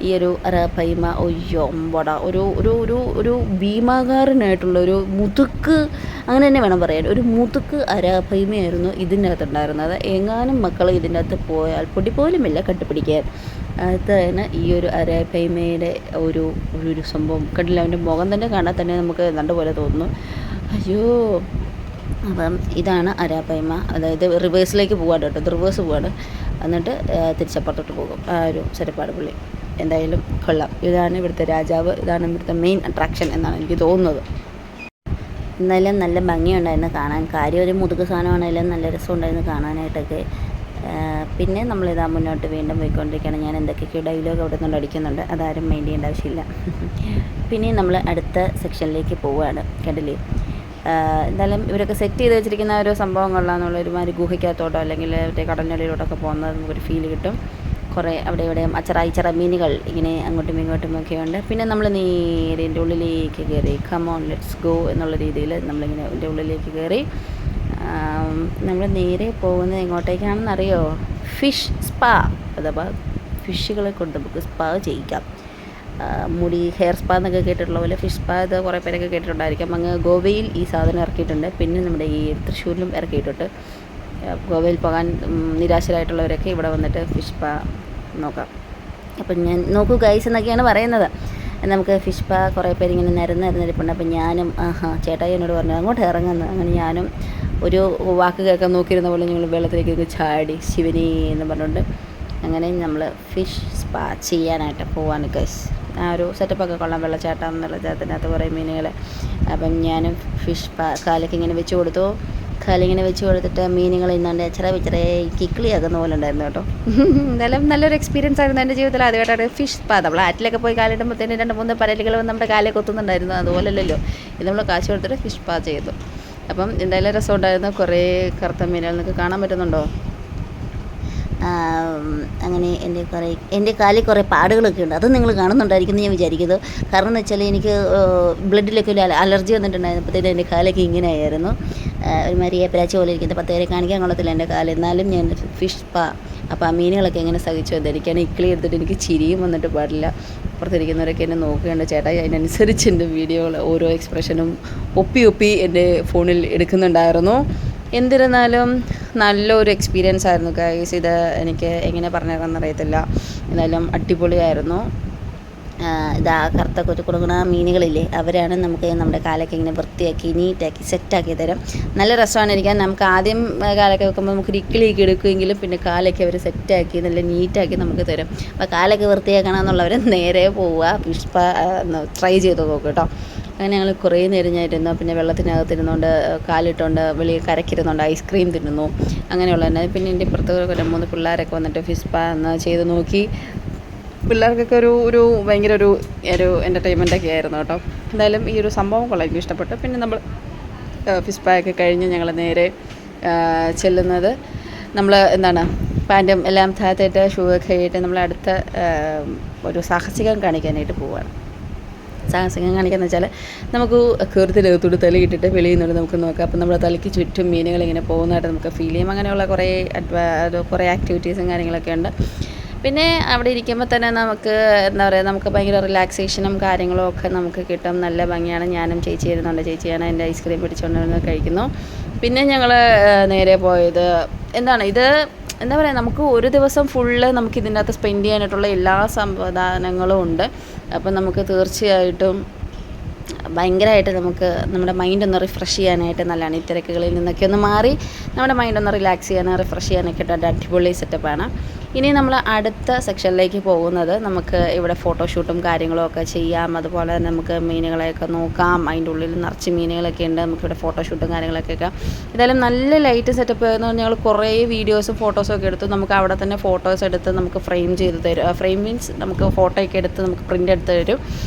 ഈ ഒരു അരാപ്പയ്മ ഒയ്യോമ്പട ഒരു ഭീമാകാരനായിട്ടുള്ള ഒരു മുതുക്ക്, അങ്ങനെ തന്നെ വേണം പറയാൻ, ഒരു മുതുക്ക് അരാപ്പയ്മയായിരുന്നു ഇതിൻ്റെ അകത്തുണ്ടായിരുന്നത്. എങ്ങാനും മക്കൾ ഇതിൻ്റെ അകത്ത് പോയാൽ പൊടി പോലുമില്ല കണ്ടുപിടിക്കാൻ. അതാണ് ഈ ഒരു അരാപ്പയ്മയുടെ ഒരു സംഭവം. കണ്ടില്ല, അവൻ്റെ മുഖം തന്നെ കാണാൻ തന്നെ നമുക്ക് നല്ലപോലെ തോന്നുന്നു. അയ്യോ. അപ്പം ഇതാണ് അരാപ്പയ്മ. അതായത് റിവേഴ്സിലേക്ക് പോകാൻ കേട്ടോ, ഇത് റിവേഴ്സ് പോവാണ്. എന്നിട്ട് തിരിച്ചപ്പുറത്തോട്ട് പോകും ആ ഒരു ചെറുപ്പാട് പുള്ളി. എന്തായാലും കൊള്ളാം. ഇതാണ് ഇവിടുത്തെ രാജാവ്, ഇതാണ് ഇവിടുത്തെ മെയിൻ അട്രാക്ഷൻ എന്നാണ് എനിക്ക് തോന്നുന്നത്. എന്നാലും നല്ല ഭംഗിയുണ്ടായിരുന്നു കാണാൻ. കാര്യം ഒരു മുതുക് സാധനമാണെങ്കിലും നല്ല രസമുണ്ടായിരുന്നു കാണാനായിട്ടൊക്കെ. പിന്നെ നമ്മളിതാ മുന്നോട്ട് വീണ്ടും പോയിക്കൊണ്ടിരിക്കുകയാണ്. ഞാൻ എന്തൊക്കെയൊക്കെ ഡയലോഗ് അവിടെ നിന്നുകൊണ്ട് അടിക്കുന്നുണ്ട്, അതാരും മൈൻഡ് ചെയ്യേണ്ട ആവശ്യമില്ല. പിന്നെ നമ്മൾ അടുത്ത സെക്ഷനിലേക്ക് പോവുകയാണ്. കണ്ടില്ലേ, എന്തായാലും ഇവരൊക്കെ സെറ്റ് ചെയ്ത് വെച്ചിരിക്കുന്ന ഒരു സംഭവം കൊള്ളാമെന്നുള്ള ഒരുമാതിരി ഗുഹയ്ക്കകത്തോട്ടോ അല്ലെങ്കിൽ മറ്റേ കടലിനുള്ളിലോട്ടൊക്കെ പോകുന്നത് നമുക്കൊരു ഫീൽ കിട്ടും. കുറേ അവിടെ ഇവിടെയും അച്ചറ മീനുകൾ ഇങ്ങനെ അങ്ങോട്ടും ഇങ്ങോട്ടും ഒക്കെ ഉണ്ട്. പിന്നെ നമ്മൾ നേരെ എൻ്റെ ഉള്ളിലേക്ക് കയറി, കമോൺ ലെറ്റ്സ് ഗോ എന്നുള്ള രീതിയിൽ നമ്മളിങ്ങനെ എൻ്റെ ഉള്ളിലേക്ക് കയറി. നമ്മൾ നേരെ പോകുന്നത് എങ്ങോട്ടേക്കാണെന്നറിയോ? ഫിഷ് സ്പാ, അഥവാ ഫിഷുകളെ കൊണ്ട് നമുക്ക് സ്പാ ചെയ്യിക്കാം. മുടി ഹെയർ സ്പാ എന്നൊക്കെ കേട്ടിട്ടുള്ള പോലെ ഫിഷ് സ്പാ ഇത് കുറേ പേരൊക്കെ കേട്ടിട്ടുണ്ടായിരിക്കാം. അങ്ങ് ഗോവയിൽ ഈ സാധനം ഇറക്കിയിട്ടുണ്ട്. പിന്നെ നമ്മുടെ ഈ തൃശ്ശൂരിലും ഇറക്കിയിട്ടുണ്ട്. ഗോവയിൽ പോകാൻ നിരാശരായിട്ടുള്ളവരൊക്കെ ഇവിടെ വന്നിട്ട് ഫിഷ് സ്പാ നോക്കാം. അപ്പം ഞാൻ നോക്കൂ ഗൈസ് എന്നൊക്കെയാണ് പറയുന്നത്. നമുക്ക് ഫിഷ് സ്പാ കുറേ പേരിങ്ങനെ നിരന്നിരിപ്പുണ്ട്. അപ്പം ഞാനും ചേട്ടായി എന്നോട് പറഞ്ഞു അങ്ങോട്ട് ഇറങ്ങുന്നു. അങ്ങനെ ഞാനും ഒരു വാക്ക് കേൾക്കാൻ നോക്കിയിരുന്ന പോലെ ഞങ്ങൾ വെള്ളത്തിലേക്ക് ചാടി ശിവനി എന്ന് പറഞ്ഞുകൊണ്ട് അങ്ങനെ നമ്മൾ ഫിഷ് സ്പാ ചെയ്യാനായിട്ട് പോവാണ് ഗൈസ്. ആ ഒരു സെറ്റപ്പൊക്കെ കൊള്ളാം. വെള്ളച്ചാട്ടത്തിനകത്ത് കുറേ മീനുകൾ. അപ്പം ഞാനും ഫിഷ് സ്പാ കാലൊക്കെ ഇങ്ങനെ വെച്ച് കൊടുത്തു. കാലിങ്ങനെ വെച്ച് കൊടുത്തിട്ട് മീനുകൾ ഇന്നുണ്ട് ചെറിയ കിക്കിളിയാക്കുന്ന പോലെ ഉണ്ടായിരുന്നു കേട്ടോ. എന്തായാലും നല്ലൊരു എക്സ്പീരിയൻസ് ആയിരുന്നു എൻ്റെ ജീവിതത്തിൽ. ആദ്യമായിട്ടാണ് ഫിഷ് സ്പാ. നമ്മൾ ആറ്റിലൊക്കെ പോയി കാലിടുമ്പോഴത്തേന് 2-3 പരലുകൾ വന്ന് നമ്മുടെ കാലെ കൊത്തുന്നുണ്ടായിരുന്നു. അതുപോലല്ലോ ഇത് നമ്മൾ കാശ് കൊടുത്തിട്ട് ഫിഷ് സ്പാ ചെയ്തു. അപ്പം എന്തായാലും രസമുണ്ടായിരുന്നു. കുറേ കറുത്ത മീനുകൾ നിങ്ങൾക്ക് കാണാൻ പറ്റുന്നുണ്ടോ? അങ്ങനെ എൻ്റെ കാലിൽ കുറേ പാടുകളൊക്കെ ഉണ്ട്. അത് നിങ്ങൾ കാണുന്നുണ്ടായിരിക്കും എന്ന് ഞാൻ വിചാരിക്കുന്നു. കാരണം എന്ന് വെച്ചാൽ എനിക്ക് ബ്ലഡിലൊക്കെ ഒരു അലർജി വന്നിട്ടുണ്ടായിരുന്നപ്പോഴത്തേനും എൻ്റെ കാലൊക്കെ ഇങ്ങനെ ആയിരുന്നു. ഒരുമാതിരി ഏപ്പരാച്ച പോലെ ഇരിക്കുന്നത്. 10 പേരെ കാണിക്കാൻ കൊള്ളത്തില്ല എൻ്റെ കാല്. എന്നാലും ഞാൻ ഫിഷ് സ്പാ. അപ്പോൾ ആ മീനുകളൊക്കെ എങ്ങനെ സഹിച്ചു വന്നിരിക്കുകയാണ്. ഇക്കിളി എടുത്തിട്ട് എനിക്ക് ചിരിയും വന്നിട്ട് പാടില്ല. അപ്പുറത്തിരിക്കുന്നവരൊക്കെ എന്നെ നോക്കുകയുണ്ട്. ചേട്ടായി അതിനനുസരിച്ച് എൻ്റെ വീഡിയോകൾ ഓരോ എക്സ്പ്രഷനും ഒപ്പി എൻ്റെ ഫോണിൽ എടുക്കുന്നുണ്ടായിരുന്നു. എന്നിരുന്നാലും നല്ലൊരു എക്സ്പീരിയൻസ് ആയിരുന്നു ഗൈസ്. ഇത് എനിക്ക് എങ്ങനെ പറഞ്ഞേക്കാമെന്ന് അറിയത്തില്ല. എന്തായാലും അടിപൊളിയായിരുന്നു. ഇതാ കറുത്ത കുറുകുണ മീനുകളില്ലേ, അവരാണ് നമുക്ക് നമ്മുടെ കാലൊക്കെ ഇങ്ങനെ വൃത്തിയാക്കി നീറ്റാക്കി സെറ്റാക്കി തരും. നല്ല രസമാണ് ഇരിക്കാൻ. നമുക്ക് ആദ്യം കാലൊക്കെ വെക്കുമ്പോൾ നമുക്കൊരു ഇക്കിളിയൊക്കെ എടുക്കുമെങ്കിലും പിന്നെ കാലൊക്കെ അവർ സെറ്റാക്കി നല്ല നീറ്റാക്കി നമുക്ക് തരും. അപ്പോൾ കാലൊക്കെ വൃത്തിയാക്കണം എന്നുള്ളവർ നേരെ പോവുക, ഫിഷ് സ്പാ ട്രൈ ചെയ്ത് നോക്കും കേട്ടോ. അങ്ങനെ ഞങ്ങൾ കുറേ നേരം ഞാനിരുന്നു. പിന്നെ വെള്ളത്തിനകത്തിരുന്നുകൊണ്ട് കാലിട്ടുകൊണ്ട് വെളിയിൽ കരക്കിരുന്നുണ്ട് ഐസ്ക്രീം തിന്നുന്നു. അങ്ങനെയുള്ള തന്നെ. പിന്നെ എൻ്റെ ഇപ്പുറത്ത് 2-3 പിള്ളേരൊക്കെ വന്നിട്ട് ഫിഷ് സ്പാ ചെയ്ത് നോക്കി. പിള്ളേർക്കൊക്കെ ഒരു ഭയങ്കര ഒരു എൻ്റർടൈൻമെൻറ്റൊക്കെ ആയിരുന്നു കേട്ടോ. എന്തായാലും ഈ ഒരു സംഭവം കൊള്ളാം, എനിക്ക് ഇഷ്ടപ്പെട്ടു. പിന്നെ നമ്മൾ ഫിഷ് സ്പാ ഒക്കെ കഴിഞ്ഞ് ഞങ്ങൾ നേരെ ചെല്ലുന്നത് നമ്മൾ പാൻറ്റും എല്ലാം താഴത്തേറ്റ് ഷൂ ഒക്കെ ആയിട്ട് നമ്മൾ അടുത്ത ഒരു സാഹസികം കാണിക്കാനായിട്ട് പോവുകയാണ്. സാഹസികം കാണിക്കാന്ന് വെച്ചാൽ നമുക്ക് കീർത്തിനകത്തോട് തലയിട്ടിട്ട് വെളിയിൽ നിന്നുകൊണ്ട് നമുക്ക് നോക്കാം. അപ്പം നമ്മുടെ തലയ്ക്ക് ചുറ്റും മീനുകൾ ഇങ്ങനെ പോകുന്നതായിട്ട് നമുക്ക് ഫീൽ ചെയ്യും. അങ്ങനെയുള്ള കുറേ ആക്ടിവിറ്റീസും കാര്യങ്ങളൊക്കെ ഉണ്ട്. പിന്നെ അവിടെ ഇരിക്കുമ്പോൾ തന്നെ നമുക്ക് എന്താ പറയുക, നമുക്ക് ഭയങ്കര റിലാക്സേഷനും കാര്യങ്ങളും ഒക്കെ നമുക്ക് കിട്ടും. നല്ല ഭംഗിയാണ്. ഞാനും ചേച്ചി ഇരുന്നുണ്ട്. ചേച്ചിയാണ് എൻ്റെ ഐസ്ക്രീം പിടിച്ചുകൊണ്ടിരുന്ന് കഴിക്കുന്നു. പിന്നെ ഞങ്ങൾ നേരെ പോയത് എന്താണ്, ഇത് എന്താ പറയുക, നമുക്ക് ഒരു ദിവസം ഫുള്ള് നമുക്ക് ഇതിൻ്റെ അകത്ത് സ്പെൻഡ് ചെയ്യാനായിട്ടുള്ള എല്ലാ സംവിധാനങ്ങളും ഉണ്ട്. അപ്പം നമുക്ക് തീർച്ചയായിട്ടും ഭയങ്കരമായിട്ട് നമുക്ക് നമ്മുടെ മൈൻഡ് ഒന്ന് റിഫ്രഷ് ചെയ്യാനായിട്ട് നല്ലതാണ്. ഈ തിരക്കുകളിൽ നിന്നൊക്കെ ഒന്ന് മാറി നമ്മുടെ മൈൻഡ് ഒന്ന് റിലാക്സ് ചെയ്യാനും റിഫ്രഷ് ചെയ്യാനൊക്കെ ഒരു അടിപൊളി സെറ്റപ്പാണ്. ഇനി നമ്മൾ അടുത്ത സെക്ഷനിലേക്ക് പോകുന്നത്, നമുക്ക് ഇവിടെ ഫോട്ടോഷൂട്ടും കാര്യങ്ങളും ഒക്കെ ചെയ്യാം. അതുപോലെ തന്നെ നമുക്ക് മീനുകളെയൊക്കെ നോക്കാം. അതിൻ്റെ ഉള്ളിൽ നിറച്ച് മീനുകളൊക്കെ ഉണ്ട്. നമുക്കിവിടെ ഫോട്ടോഷൂട്ടും കാര്യങ്ങളൊക്കെ ഒക്കെ ഏതായാലും നല്ല ലൈറ്റ് സെറ്റപ്പ് ആയിരുന്നു. ഞങ്ങൾ കുറേ വീഡിയോസും ഫോട്ടോസും ഒക്കെ എടുത്തു. നമുക്ക് അവിടെ തന്നെ ഫോട്ടോസ് എടുത്ത് നമുക്ക് ഫ്രെയിം ചെയ്ത് തരും. ഫ്രെയിം മീൻസ് നമുക്ക് ഫോട്ടോയൊക്കെ എടുത്ത് നമുക്ക് പ്രിൻ്റ് എടുത്ത് തരും.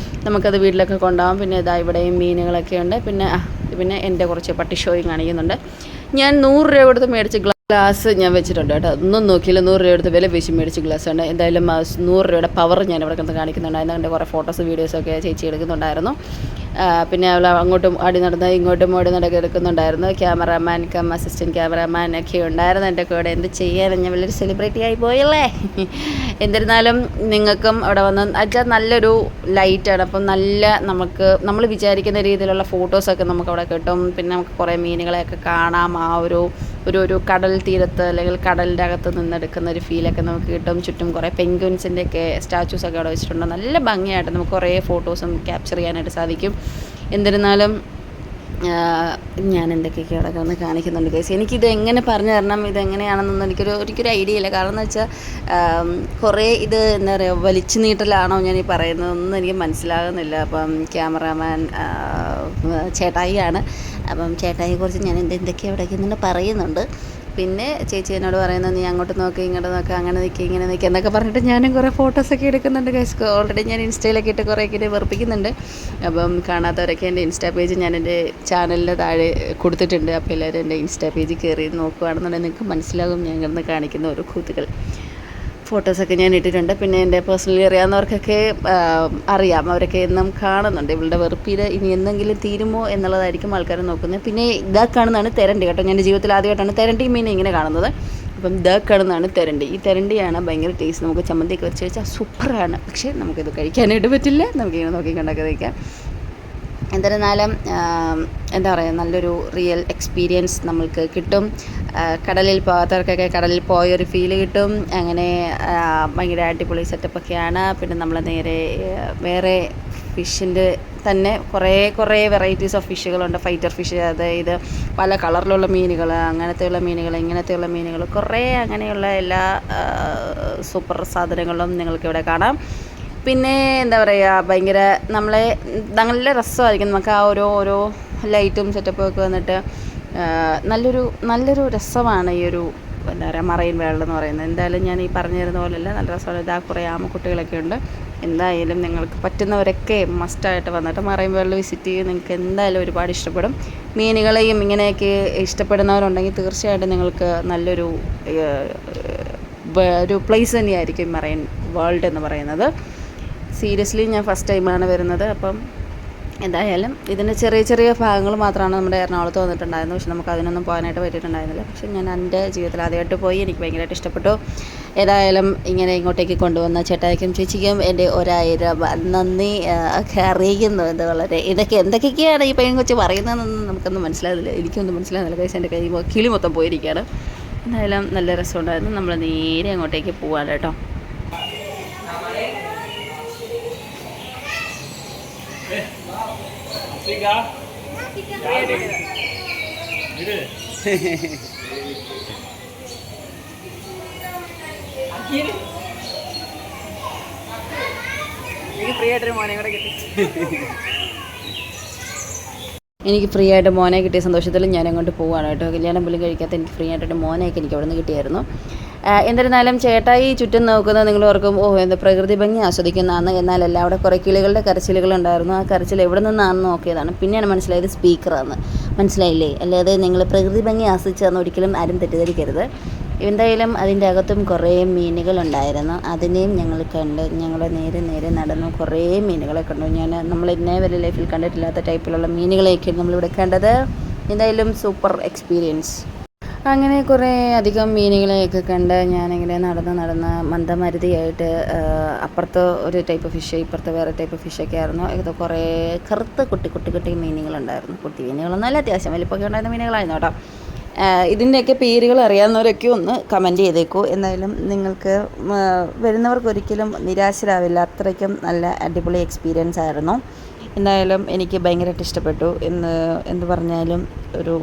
നമുക്കത് വീട്ടിലൊക്കെ കൊണ്ടുപോകാം. പിന്നെ ഇതാ ഇവിടെയും മീനുകളൊക്കെ ഉണ്ട്. പിന്നെ എൻ്റെ കുറച്ച് പട്ടി ഷോയും കാണിക്കുന്നുണ്ട്. ഞാൻ 100 രൂപ കൊടുത്ത് മേടിച്ച് ഗ്ലാസ് ഞാൻ വെച്ചിട്ടുണ്ട് കേട്ടോ. ഒന്നും നോക്കിയില്ല, 100 രൂപ എടുത്ത് വില പേശി മേടിച്ച് ഗ്ലാസ് ഉണ്ട്. എന്തായാലും 100 രൂപയുടെ പവർ ഞാൻ ഇവിടെ കണ്ട് കാണിക്കുന്നുണ്ടായിരുന്നു. എൻ്റെ കുറേ ഫോട്ടോസ് വീഡിയോസൊക്കെ ചേച്ചി എടുക്കുന്നുണ്ടായിരുന്നു. പിന്നെ അവൾ അങ്ങോട്ടും ആടി നടന്ന് ഇങ്ങോട്ടും ഓടി നടക്കുക എടുക്കുന്നുണ്ടായിരുന്നു. ക്യാമറാമാൻ അസിസ്റ്റൻറ്റ് ക്യാമറാമാൻ ഒക്കെ ഉണ്ടായിരുന്നു എൻ്റെ കൂടെ. എന്ത് ചെയ്യാനും, ഞാൻ വലിയൊരു സെലിബ്രിറ്റി ആയി പോയല്ലേ. എന്നിരുന്നാലും നിങ്ങൾക്കും അവിടെ വന്ന് വെച്ചാൽ നല്ലൊരു ലൈറ്റാണ്. അപ്പം നല്ല നമ്മൾ വിചാരിക്കുന്ന രീതിയിലുള്ള ഫോട്ടോസൊക്കെ നമുക്കവിടെ കിട്ടും. പിന്നെ നമുക്ക് കുറേ മീനുകളെയൊക്കെ കാണാം. ആ ഒരു കടൽ തീരത്ത് അല്ലെങ്കിൽ കടലിൻ്റെ അകത്ത് നിന്നെടുക്കുന്ന ഒരു ഫീലൊക്കെ നമുക്ക് കിട്ടും. ചുറ്റും കുറേ പെൻഗ്വിൻസിൻ്റെയൊക്കെ സ്റ്റാച്യൂസൊക്കെ അവിടെ വെച്ചിട്ടുണ്ട്. നല്ല ഭംഗിയായിട്ട് നമുക്ക് കുറേ ഫോട്ടോസും ക്യാപ്ചർ ചെയ്യാനായിട്ട് സാധിക്കും. എന്നിരുന്നാലും ഞാൻ എന്തൊക്കെയൊക്കെ അവിടെ ഒന്ന് കാണിക്കുന്നുണ്ട് ഗൈസ്. എനിക്കിത് എങ്ങനെ പറഞ്ഞു തരണം, ഇതെങ്ങനെയാണെന്നൊന്നും എനിക്കൊരു ഐഡിയ ഇല്ല. കാരണം എന്ന് വെച്ചാൽ കുറേ ഇത് എന്താ പറയുക, വലിച്ചു നീട്ടലാണോ ഞാൻ ഈ പറയുന്നതൊന്നും എനിക്ക് മനസ്സിലാകുന്നില്ല. അപ്പം ക്യാമറാമാൻ ചേട്ടായിയാണ്. അപ്പം ചേട്ടായിയെക്കുറിച്ച് ഞാൻ എന്തൊക്കെയാണ് അവിടേക്ക് ഇങ്ങനെ പറയുന്നുണ്ട്. പിന്നെ ചേച്ചി എന്നോട് പറയുന്നത്, നീ അങ്ങോട്ട് നോക്കി ഇങ്ങോട്ട് നോക്കുക, അങ്ങനെ നിൽക്കുക ഇങ്ങനെ നിൽക്കുക എന്നൊക്കെ പറഞ്ഞിട്ട് ഞാനും കുറേ ഫോട്ടോസൊക്കെ എടുക്കുന്നുണ്ട് ഗൈസ്. ഓൾറെഡി ഞാൻ ഇൻസ്റ്റയിലൊക്കെ ഇട്ട് കുറേയൊക്കെ ഇട്ട് വെറുപ്പിക്കുന്നുണ്ട്. അപ്പം കാണാത്തവരൊക്കെ എൻ്റെ ഇൻസ്റ്റാ പേജ് ഞാൻ എൻ്റെ ചാനലിൻ്റെ താഴെ കൊടുത്തിട്ടുണ്ട്. അപ്പോൾ എല്ലാവരും എൻ്റെ ഇൻസ്റ്റാ പേജിൽ കയറി നോക്കുകയാണെന്നുണ്ടെങ്കിൽ നിങ്ങൾക്ക് മനസ്സിലാകും ഞാൻ കിടന്ന് കാണിക്കുന്ന ഓരോ കൂത്തുകൾ. ഫോട്ടോസൊക്കെ ഞാൻ ഇട്ടിട്ടുണ്ട്. പിന്നെ എൻ്റെ പേഴ്സണലി അറിയാവുന്നവർക്കൊക്കെ അറിയാം, അവരൊക്കെ എന്നും കാണുന്നുണ്ട്. ഇവളുടെ വെറുപ്പിൽ ഇനി എന്തെങ്കിലും തീരുമോ എന്നുള്ളതായിരിക്കും ആൾക്കാർ നോക്കുന്നത്. പിന്നെ ഇതാ കാണുന്നതാണ് തെരണ്ടി കേട്ടോ. ഞാൻ എൻ്റെ ജീവിതത്തിൽ ആദ്യമായിട്ടാണ് തെരണ്ടി മീൻ ഇങ്ങനെ കാണുന്നത്. അപ്പം ഇതാ കാണുന്നതാണ് തെരണ്ടി. ഈ തെരണ്ടിയാണ് ഭയങ്കര ടേസ്റ്റ്. നമുക്ക് ചമ്മന്തിയൊക്കെ വെച്ച് വെച്ചാൽ സൂപ്പറാണ്. പക്ഷേ നമുക്കിത് കഴിക്കാനായിട്ട് പറ്റില്ല. നമുക്കിങ്ങനെ നോക്കി കണ്ടൊക്കെ കഴിക്കാം. എന്നിരുന്നാലും എന്താ പറയുക, നല്ലൊരു റിയൽ എക്സ്പീരിയൻസ് നമ്മൾക്ക് കിട്ടും. കടലിൽ പോകാത്തവർക്കൊക്കെ കടലിൽ പോയൊരു ഫീല് കിട്ടും. അങ്ങനെ ഭയങ്കര അടിപൊളി സെറ്റപ്പൊക്കെയാണ്. പിന്നെ നമ്മൾ നേരെ വേറെ ഫിഷിൻ്റെ തന്നെ കുറേ വെറൈറ്റീസ് ഓഫ് ഫിഷുകളുണ്ട്. ഫൈറ്റർ ഫിഷ്, അതായത് പല കളറിലുള്ള മീനുകൾ, അങ്ങനത്തെയുള്ള മീനുകൾ, ഇങ്ങനത്തെയുള്ള മീനുകൾ, കുറേ അങ്ങനെയുള്ള എല്ലാ സൂപ്പർ സാധനങ്ങളും നിങ്ങൾക്കിവിടെ കാണാം. പിന്നെ എന്താ പറയുക, ഭയങ്കര നല്ല രസമായിരിക്കും. നമുക്ക് ആ ഓരോ ലൈറ്റും സെറ്റപ്പും ഒക്കെ വന്നിട്ട് നല്ലൊരു രസമാണ് ഈ ഒരു എന്താ പറയുക മറൈൻ വേൾഡ് എന്ന് പറയുന്നത്. എന്തായാലും ഞാൻ ഈ പറഞ്ഞു തരുന്ന പോലെയല്ല, നല്ല രസമാണ്. ഇതാ കുറേ ആമക്കുട്ടികളൊക്കെ ഉണ്ട്. എന്തായാലും നിങ്ങൾക്ക് പറ്റുന്നവരൊക്കെ മസ്റ്റായിട്ട് വന്നിട്ട് മറൈൻ വേൾഡ് വിസിറ്റ് ചെയ്യും. നിങ്ങൾക്ക് എന്തായാലും ഒരുപാട് ഇഷ്ടപ്പെടും. മീനുകളെയും ഇങ്ങനെയൊക്കെ ഇഷ്ടപ്പെടുന്നവരുണ്ടെങ്കിൽ തീർച്ചയായിട്ടും നിങ്ങൾക്ക് നല്ലൊരു ഒരു പ്ലേസ് തന്നെയായിരിക്കും മറൈൻ വേൾഡ് എന്ന് പറയുന്നത്. സീരിയസ്ലി ഞാൻ ഫസ്റ്റ് ടൈമാണ് വരുന്നത്. അപ്പം എന്തായാലും ഇതിൻ്റെ ചെറിയ ഭാഗങ്ങൾ മാത്രമാണ് നമ്മുടെ എറണാകുളത്ത് വന്നിട്ടുണ്ടായിരുന്നത്. പക്ഷെ നമുക്ക് അതിനൊന്നും പോകാനായിട്ട് പറ്റിയിട്ടുണ്ടായിരുന്നില്ല. പക്ഷെ ഞാൻ എൻ്റെ ജീവിതത്തിൽ ആദ്യമായിട്ട് പോയി. എനിക്ക് ഭയങ്കരമായിട്ട് ഇഷ്ടപ്പെട്ടു. ഏതായാലും ഇങ്ങനെ ഇങ്ങോട്ടേക്ക് കൊണ്ടുവന്ന ചേട്ടായിക്കും ചേച്ചിക്കും എൻ്റെ 1000 നന്ദി ഒക്കെ അറിയിക്കുന്നു. ഇത് വളരെ എന്തൊക്കെയാണ് ഈ പയ്യൻ കൊച്ച് പറയുന്നതെന്നൊന്നും നമുക്കൊന്നും മനസ്സിലാകുന്നില്ല. എനിക്കൊന്നും മനസ്സിലാകുന്നില്ല. കഴിച്ച് എൻ്റെ കിളി മൊത്തം പോയിരിക്കുകയാണ്. എന്തായാലും നല്ല രസമുണ്ടായിരുന്നു. നമ്മൾ നേരെ അങ്ങോട്ടേക്ക് പോവാണ് കേട്ടോ. എനിക്ക് ഫ്രീ ആയിട്ടൊരു മോനെ കൂടെ കിട്ടി. എനിക്ക് ഫ്രീ ആയിട്ട് മോനെ കിട്ടിയ സന്തോഷത്തിൽ ഞാൻ അങ്ങോട്ട് പോവുകയാണ് കേട്ടോ. കല്യാണം പോലും കഴിക്കാത്ത എനിക്ക് ഫ്രീ ആയിട്ടൊരു മോനെയൊക്കെ എനിക്ക് അവിടെ നിന്ന് കിട്ടിയായിരുന്നു. എന്നിരുന്നാലും ചേട്ടായി ചുറ്റും നോക്കുന്നത് നിങ്ങൾ ഓർക്കും, എന്താ പ്രകൃതി ഭംഗി ആസ്വദിക്കുന്നതാണ്. എന്നാലല്ല, അവിടെ കുറേ കിളികളുടെ കരച്ചിലുകളുണ്ടായിരുന്നു. ആ കരച്ചിൽ എവിടെ നിന്നാണെന്ന് നോക്കിയതാണ്. പിന്നെയാണ് മനസ്സിലായത് സ്പീക്കറാണ്. മനസ്സിലായില്ലേ? അല്ലാതെ നിങ്ങൾ പ്രകൃതി ഭംഗി ആസ്വദിച്ചതെന്ന് ഒരിക്കലും ആരും തെറ്റിദ്ധരിക്കരുത്. എന്തായാലും അതിൻ്റെ അകത്തും കുറേ മീനുകളുണ്ടായിരുന്നു. അതിനെയും ഞങ്ങൾ കണ്ട്. ഞങ്ങൾ നേരെ നടന്നു. കുറേ മീനുകളെ കണ്ടു. നമ്മൾ ഇന്നേ വരെ ലൈഫിൽ കണ്ടിട്ടില്ലാത്ത ടൈപ്പിലുള്ള മീനുകളെയൊക്കെ നമ്മളിവിടെ കണ്ടത്. എന്തായാലും സൂപ്പർ എക്സ്പീരിയൻസ്. അങ്ങനെ കുറേ അധികം മീനുകളെയൊക്കെ കണ്ട് ഞാനിങ്ങനെ നടന്ന് മന്ദമരുതിയായിട്ട് അപ്പുറത്ത് ഒരു ടൈപ്പ് ഫിഷ്, ഇപ്പുറത്ത് വേറെ ടൈപ്പ് ഫിഷൊക്കെ ആയിരുന്നു. ഇത് കുറേ കറുത്ത കുട്ടി മീനുകളുണ്ടായിരുന്നു. കുട്ടി മീനുകളൊന്നും അല്ല, അത്യാവശ്യം വലിപ്പമൊക്കെ ഉണ്ടായിരുന്ന മീനുകളായിരുന്നു കേട്ടോ. ഇതിൻ്റെയൊക്കെ പേരുകൾ അറിയാവുന്നവരൊക്കെ ഒന്ന് കമൻറ്റ് ചെയ്തേക്കൂ. എന്തായാലും നിങ്ങൾക്ക് വരുന്നവർക്കൊരിക്കലും നിരാശരാവില്ല, അത്രയ്ക്കും നല്ല അടിപൊളി എക്സ്പീരിയൻസ് ആയിരുന്നു. എന്തായാലും എനിക്ക് ഭയങ്കരമായിട്ട് ഇഷ്ടപ്പെട്ടു. എന്ത് പറഞ്ഞാലും ഒരു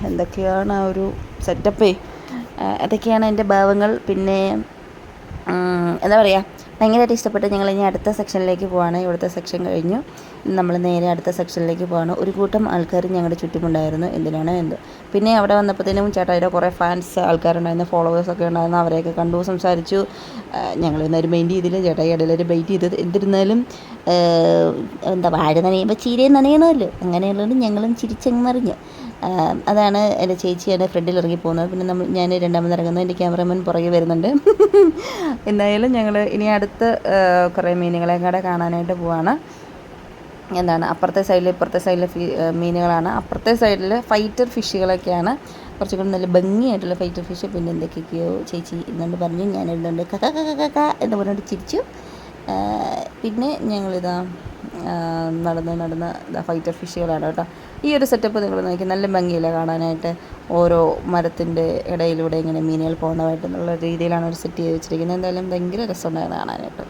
എന്തൊക്കെയാണ് ആ ഒരു സെറ്റപ്പേ, അതൊക്കെയാണ് എൻ്റെ ഭാവങ്ങൾ. പിന്നെ എന്താ പറയുക, ഭയങ്കരമായിട്ട് ഇഷ്ടപ്പെട്ട്. ഞങ്ങളിനി അടുത്ത സെക്ഷനിലേക്ക് പോവാണ്. ഇവിടുത്തെ സെക്ഷൻ കഴിഞ്ഞു, നമ്മൾ നേരെ അടുത്ത സെക്ഷനിലേക്ക് പോവാണ്. ഒരു കൂട്ടം ആൾക്കാർ ഞങ്ങളുടെ ചുറ്റുമുണ്ടായിരുന്നു. എന്തിനാണ് പിന്നെ അവിടെ വന്നപ്പോഴത്തേനും ചേട്ടായിയുടെ കുറേ ഫാൻസ് ആൾക്കാരുണ്ടായിരുന്നു, ഫോളോവേഴ്സൊക്കെ ഉണ്ടായിരുന്നു. അവരെയൊക്കെ കണ്ടു, സംസാരിച്ചു. ഞങ്ങൾ ഇന്നൊരു മെയിൻ രീതിയിൽ ചേട്ടായി ഇടയിലൊരു ബൈറ്റ് ചെയ്തത്. എന്നിരുന്നാലും എന്താ, വാഴ നനയുമ്പോൾ ചീരയും നനയണമല്ലോ, അങ്ങനെയുള്ളത് ഞങ്ങളും ചിരിച്ചങ്ങ് മറിഞ്ഞു. അതാണ് എൻ്റെ ചേച്ചിയാണ് ഫ്രണ്ടിൽ ഇറങ്ങി പോകുന്നത്. പിന്നെ ഞാൻ രണ്ടാമത് ഇറങ്ങുന്നത്, എൻ്റെ ക്യാമറമാൻ പുറകെ വരുന്നുണ്ട്. എന്തായാലും ഞങ്ങൾ ഇനി അടുത്ത് കുറേ മീനുകളെ കൂടെ കാണാനായിട്ട് പോവാണ്. അപ്പുറത്തെ സൈഡിൽ ഇപ്പുറത്തെ സൈഡിൽ മീനുകളാണ്. അപ്പുറത്തെ സൈഡിൽ ഫൈറ്റർ ഫിഷുകളൊക്കെയാണ്, കുറച്ചും കൂടി നല്ല ഭംഗിയായിട്ടുള്ള ഫൈറ്റർ ഫിഷ്. പിന്നെ എന്തൊക്കെയൊക്കെയോ ചേച്ചി എന്നുകൊണ്ട് പറഞ്ഞു, ഞാൻ എഴുതുന്നുണ്ട് കക്ക എന്ന് പറഞ്ഞിട്ട് ചിരിച്ചു. പിന്നെ ഞങ്ങളിതാ നടന്ന് ഫൈറ്റർ ഫിഷുകളാണ് കേട്ടോ. ഈ ഒരു സെറ്റപ്പ് നിങ്ങൾ നോക്കി, നല്ല ഭംഗിയില്ല കാണാനായിട്ട്. ഓരോ മരത്തിൻ്റെ ഇടയിലൂടെ ഇങ്ങനെ മീനുകൾ പോകുന്നതായിട്ടെന്നുള്ള രീതിയിലാണ് ഒരു സെറ്റ് ചെയ്ത് വെച്ചിരിക്കുന്നത്. എന്തായാലും ഭയങ്കര രസമുണ്ടായിരുന്നു കാണാനായിട്ട്.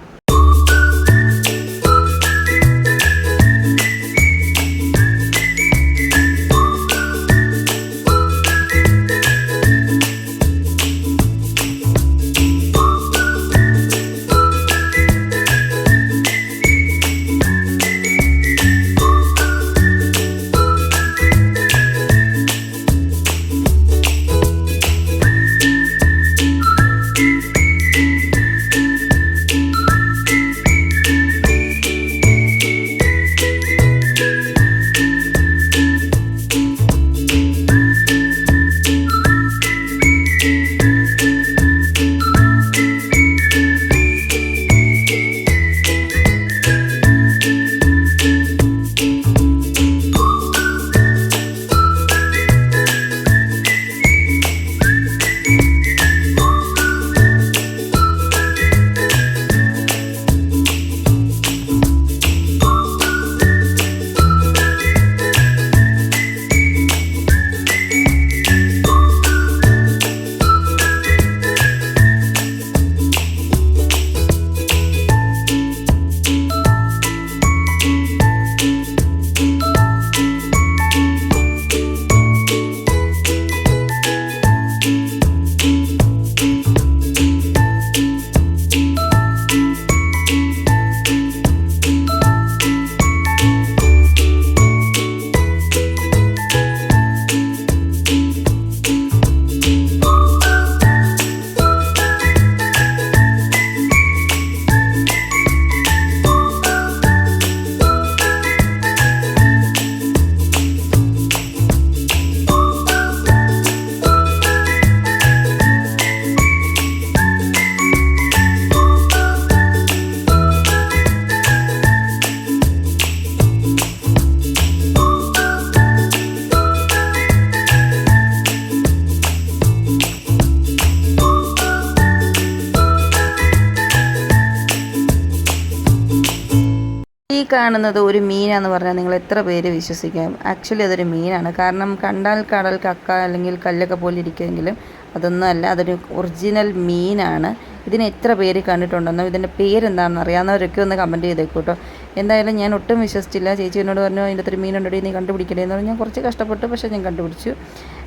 കാണുന്നത് ഒരു മീനാന്ന് പറഞ്ഞാൽ നിങ്ങൾ എത്ര പേര് വിശ്വസിക്കാം? ആക്ച്വലി അതൊരു മീനാണ്. കാരണം കണ്ടാൽ കടൽ കക്ക അല്ലെങ്കിൽ കല്ലൊക്കെ പോലെ ഇരിക്കുമെങ്കിലും അതൊന്നും അല്ല, അതൊരു ഒറിജിനൽ മീനാണ്. ഇതിന് എത്ര പേര് കണ്ടിട്ടുണ്ടെന്നോ ഇതിൻ്റെ പേരെന്താണെന്ന് അറിയാവുന്നവരൊക്കെ ഒന്ന് കമൻറ്റ് ചെയ്തേക്കൂ കേട്ടോ. എന്തായാലും ഞാൻ ഒട്ടും വിശ്വസിച്ചില്ല. ചേച്ചി എന്നോട് പറഞ്ഞു അതിൻ്റെ അത്ര മീനുണ്ടോ, നീ കണ്ടുപിടിക്കണേ എന്ന് പറഞ്ഞു. ഞാൻ കുറച്ച് കഷ്ടപ്പെട്ടു, പക്ഷേ ഞാൻ കണ്ടുപിടിച്ചു.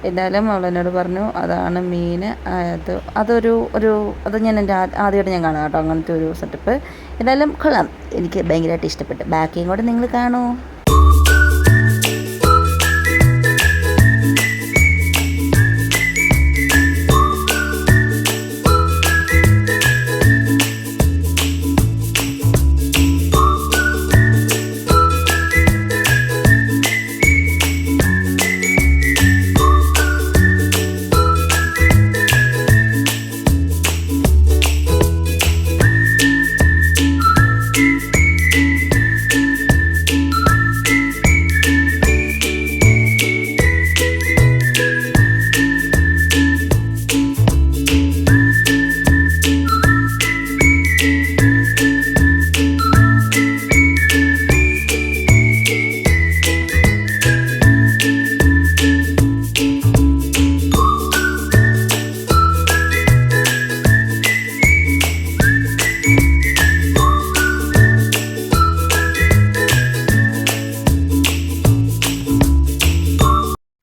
എന്തായാലും അവൾ എന്നോട് പറഞ്ഞു അതാണ് മീൻ. അത് ഞാൻ എൻ്റെ ആദ്യമായിട്ട് ഞാൻ കാണാം കേട്ടോ അങ്ങനത്തെ ഒരു സെറ്റപ്പ്. എന്തായാലും കൊള്ളാം, എനിക്ക് ഭയങ്കരമായിട്ട് ഇഷ്ടപ്പെട്ടു. ബാക്കിയും കൂടെ നിങ്ങൾ കാണൂ.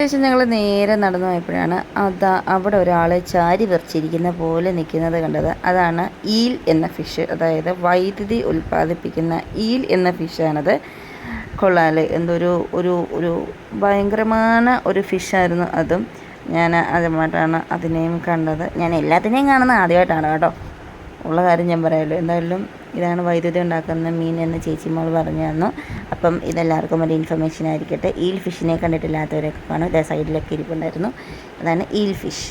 അതിനുശേഷം ഞങ്ങൾ നേരെ നടന്നു പോയപ്പോഴാണ് അവിടെ ഒരാൾ ചാരി വിറച്ചിരിക്കുന്ന പോലെ നിൽക്കുന്നത് കണ്ടത്. അതാണ് ഈൽ എന്ന ഫിഷ്, അതായത് വൈദ്യുതി ഉൽപ്പാദിപ്പിക്കുന്ന ഈൽ എന്ന ഫിഷാണത്. കൊള്ളാല് എന്തൊരു ഒരു ഒരു ഭയങ്കരമായ ഒരു ഫിഷായിരുന്നു അതും. ഞാൻ ആദ്യമായിട്ടാണ് അതിനെയും കണ്ടത്. ഞാൻ എല്ലാത്തിനെയും കാണുന്നത് ആദ്യമായിട്ടാണ് കേട്ടോ, ഉള്ള കാര്യം ഞാൻ പറയാമല്ലോ. എന്തായാലും ഇതാണ് വൈദ്യുതി ഉണ്ടാക്കുന്ന മീൻ എന്ന് ചേച്ചിമോൾ പറഞ്ഞു തന്നു. അപ്പം ഇതെല്ലാവർക്കും ഒരു ഇൻഫർമേഷൻ ആയിരിക്കട്ടെ. ഈൽ ഫിഷിനെ കണ്ടിട്ടില്ലാത്തവരൊക്കെ കാണും. ഇതേ സൈഡിലൊക്കെ ഇരിപ്പുണ്ടായിരുന്നു. അതാണ് ഈൽ ഫിഷ്.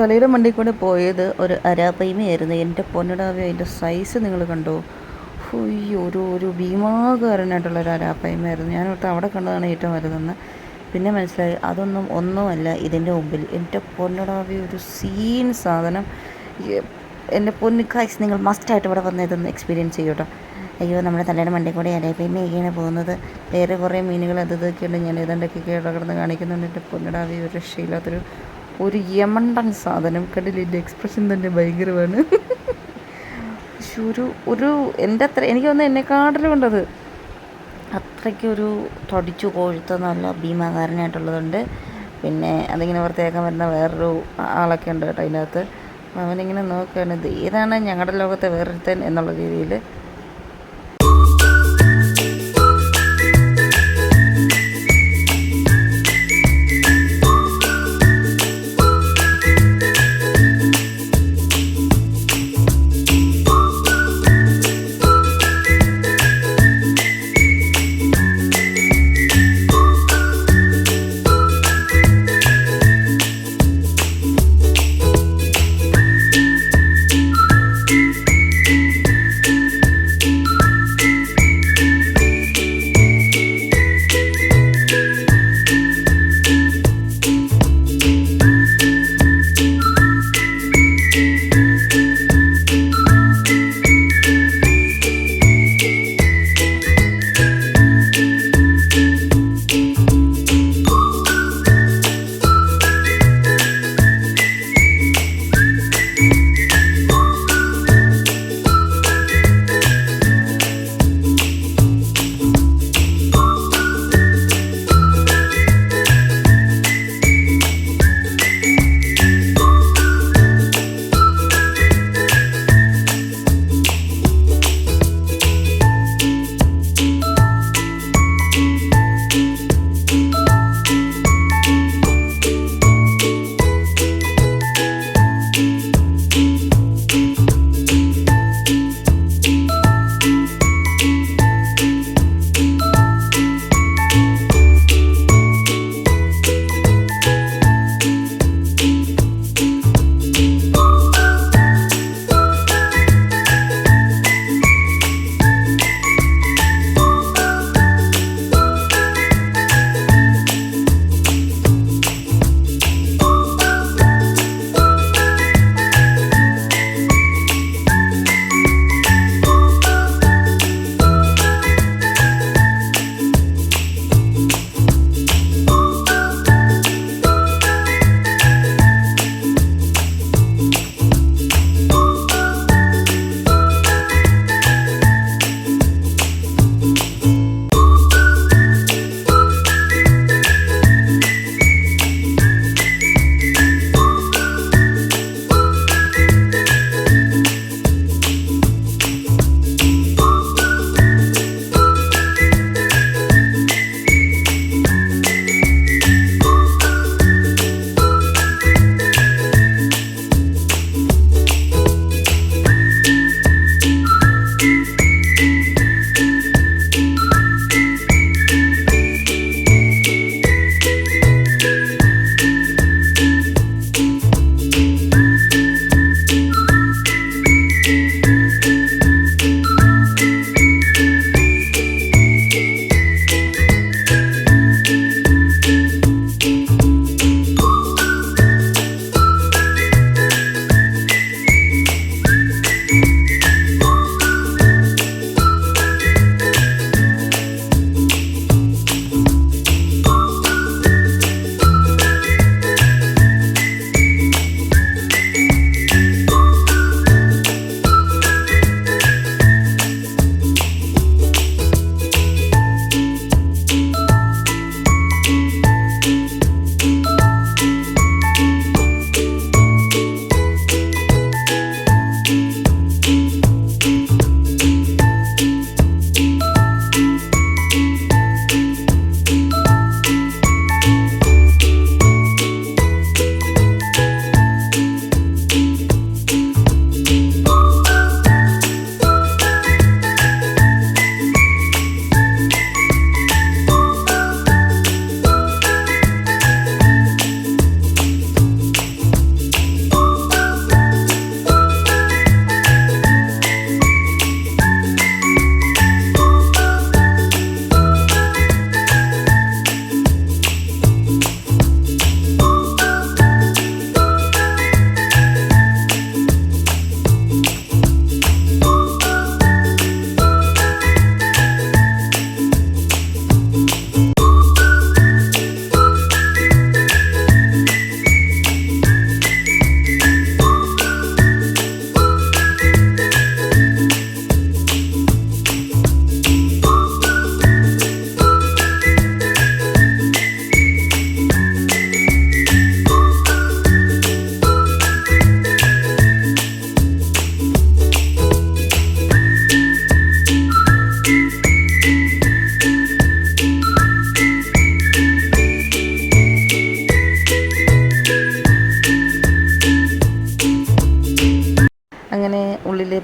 തലയുടെ മണ്ടിൽ കൂടെ പോയത് ഒരു അരാപ്പയ്മയായിരുന്നു. എൻ്റെ പൊന്നടാവേ, അതിൻ്റെ സൈസ് നിങ്ങൾ കണ്ടോ? ഒരു ഭീമാകാരനായിട്ടുള്ള ഒരു അരാപ്പയ്മയായിരുന്നു. ഞാനിവിടുത്തെ അവിടെ കണ്ടതാണ് ഏറ്റവും വലുതെന്ന്. പിന്നെ മനസ്സിലായി ഒന്നുമല്ല ഇതിൻ്റെ മുമ്പിൽ. എൻ്റെ പൊന്നടാവേ, ഒരു സീൻ സാധനം. എൻ്റെ പൊന്നു ഗൈസ്, നിങ്ങൾ മസ്റ്റായിട്ട് ഇവിടെ വന്ന് ഇതൊന്ന് എക്സ്പീരിയൻസ് ചെയ്യൂട്ടോ. അയ്യോ, നമ്മുടെ തലയുടെ മണ്ടയിൽ കൂടെ അരാപ്പയ്മയൊക്കെയാണ് പോകുന്നത്. വേറെ കുറേ മീനുകൾ ഇതൊക്കെ ഉണ്ട്. ഞാൻ ഏതാണ്ടൊക്കെ കിടന്ന് കാണിക്കുന്നുണ്ട്. എൻ്റെ പൊന്നടാവേ, ഒരു രക്ഷയില്ലാത്തൊരു യമണ്ടൻ സാധനം. കണ്ടില്ലേ, എക്സ്പ്രഷൻ തന്നെ ഭയങ്കരമാണ്. എൻ്റെ അത്ര എനിക്ക് തോന്നുന്നു എന്നെക്കാട്ടിലും ഉണ്ടത്. അത്രയ്ക്കൊരു തടിച്ചു കൊഴുത്ത നല്ല ഭീമാകാരനായിട്ടുള്ളതുണ്ട്. പിന്നെ അതിങ്ങനെ വൃത്തിയാക്കാൻ വരുന്ന വേറൊരു ആളൊക്കെ ഉണ്ട് കേട്ടോ അതിനകത്ത്. അവനിങ്ങനെ നോക്കുകയാണ്, ഇത് ഏതാണ് ഞങ്ങളുടെ ലോകത്തെ വേറൊരുത്തൻ എന്നുള്ള രീതിയിൽ.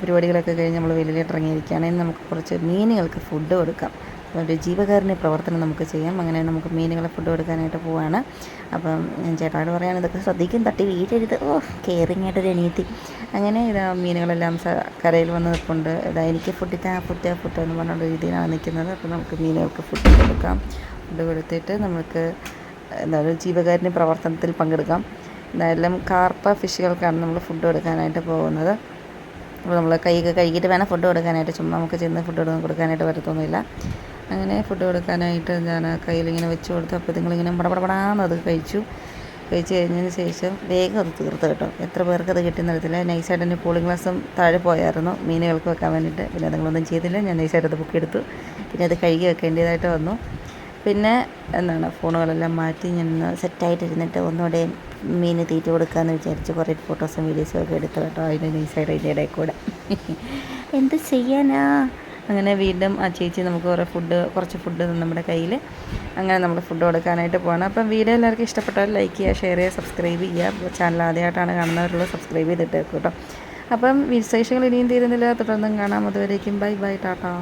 പരിപാടികളൊക്കെ കഴിഞ്ഞ് നമ്മൾ വെളിയിലോട്ട് ഇറങ്ങിയിരിക്കുകയാണെങ്കിൽ നമുക്ക് കുറച്ച് മീനുകൾക്ക് ഫുഡ് കൊടുക്കാം. ഒരു ജീവകാരുണ്യ പ്രവർത്തനം നമുക്ക് ചെയ്യാം. അങ്ങനെ നമുക്ക് മീനുകളെ ഫുഡ് കൊടുക്കാനായിട്ട് പോവാണ്. അപ്പം ഞാൻ ചേട്ടായോട് പറയാണ് ഇതൊക്കെ ശ്രദ്ധിക്കും, തട്ടി വീഴരുത്. കെയറിങ് ആയിട്ടൊരു അനിയത്തി. അങ്ങനെ ഇതാ മീനുകളെല്ലാം കരയിൽ വന്ന് നിൽപ്പുണ്ട്. ഇതാ എനിക്ക് ഫുഡ് എന്ന് പറഞ്ഞുള്ള രീതിയിലാണ് നിൽക്കുന്നത്. അപ്പോൾ നമുക്ക് മീനുകൾക്ക് ഫുഡ് കൊടുക്കാം. ഫുഡ് കൊടുത്തിട്ട് നമുക്ക് എന്താ ഒരു ജീവകാരുണ്യ പ്രവർത്തനത്തിൽ പങ്കെടുക്കാം. എന്തായാലും കാർപ്പ ഫിഷുകൾക്കാണ് നമ്മൾ ഫുഡ് കൊടുക്കാനായിട്ട് പോകുന്നത്. അപ്പോൾ നമ്മൾ കൈയൊക്കെ കഴുകിയിട്ട് വേണം ഫുഡ് കൊടുക്കാനായിട്ട്. ചുമ്മാ നമുക്ക് ചെന്ന് ഫുഡ് കൊടുക്കാനായിട്ട് പറ്റത്തൊന്നുമില്ല. അങ്ങനെ ഫുഡ് കൊടുക്കാനായിട്ട് ഞാൻ കയ്യിലിങ്ങനെ വെച്ച് കൊടുത്തു. അപ്പോൾ നിങ്ങളിങ്ങനെ പടപടപടാന്നത് കഴിച്ചു കഴിഞ്ഞതിന് ശേഷം വേഗം അത് തീർത്ത് കേട്ടോ. എത്ര പേർക്ക് അത് കിട്ടുന്നറിയത്തില്ല. നൈസായിട്ട് തന്നെ കൂളിംഗ് ഗ്ലാസും താഴെ പോയായിരുന്നു മീനുകൾക്ക് വെക്കാൻ വേണ്ടിയിട്ട്. പിന്നെ നിങ്ങളൊന്നും ചെയ്തില്ല. ഞാൻ നൈസായിട്ട് അത് ബുക്കെടുത്തു. പിന്നെ അത് കഴുകി വെക്കേണ്ടതായിട്ട് വന്നു. പിന്നെ ഫോണുകളെല്ലാം മാറ്റി ഞാൻ സെറ്റായിട്ടിരുന്നിട്ട് ഒന്നുകൂടെ മീൻ തീറ്റ കൊടുക്കാമെന്ന് വിചാരിച്ച് കുറേ ഫോട്ടോസും വീഡിയോസും ഒക്കെ എടുത്തു കേട്ടോ. അതിൻ്റെ നൈസായിട്ട് അതിൻ്റെ ഇടയിൽ കൂടെ എന്ത് ചെയ്യാനാ. അങ്ങനെ വീണ്ടും ആ ചേച്ചി നമുക്ക് കുറച്ച് ഫുഡ് നമ്മുടെ കയ്യിൽ. അങ്ങനെ നമ്മൾ ഫുഡ് കൊടുക്കാനായിട്ട് പോകണം. അപ്പം വീഡിയോ എല്ലാവർക്കും ഇഷ്ടപ്പെട്ടാൽ ലൈക്ക് ചെയ്യുക, ഷെയർ ചെയ്യുക, സബ്സ്ക്രൈബ് ചെയ്യുക. ചാനൽ ആദ്യമായിട്ടാണ് കാണുന്നവരുള്ളത് സബ്സ്ക്രൈബ് ചെയ്തിട്ടേക്കും കേട്ടോ. അപ്പം വിശേഷങ്ങൾ ഇനിയും തീരുന്നില്ല, തുടർന്നും കാണാം. അതുവരേക്കും ബൈ ബൈ, ടാറ്റാ.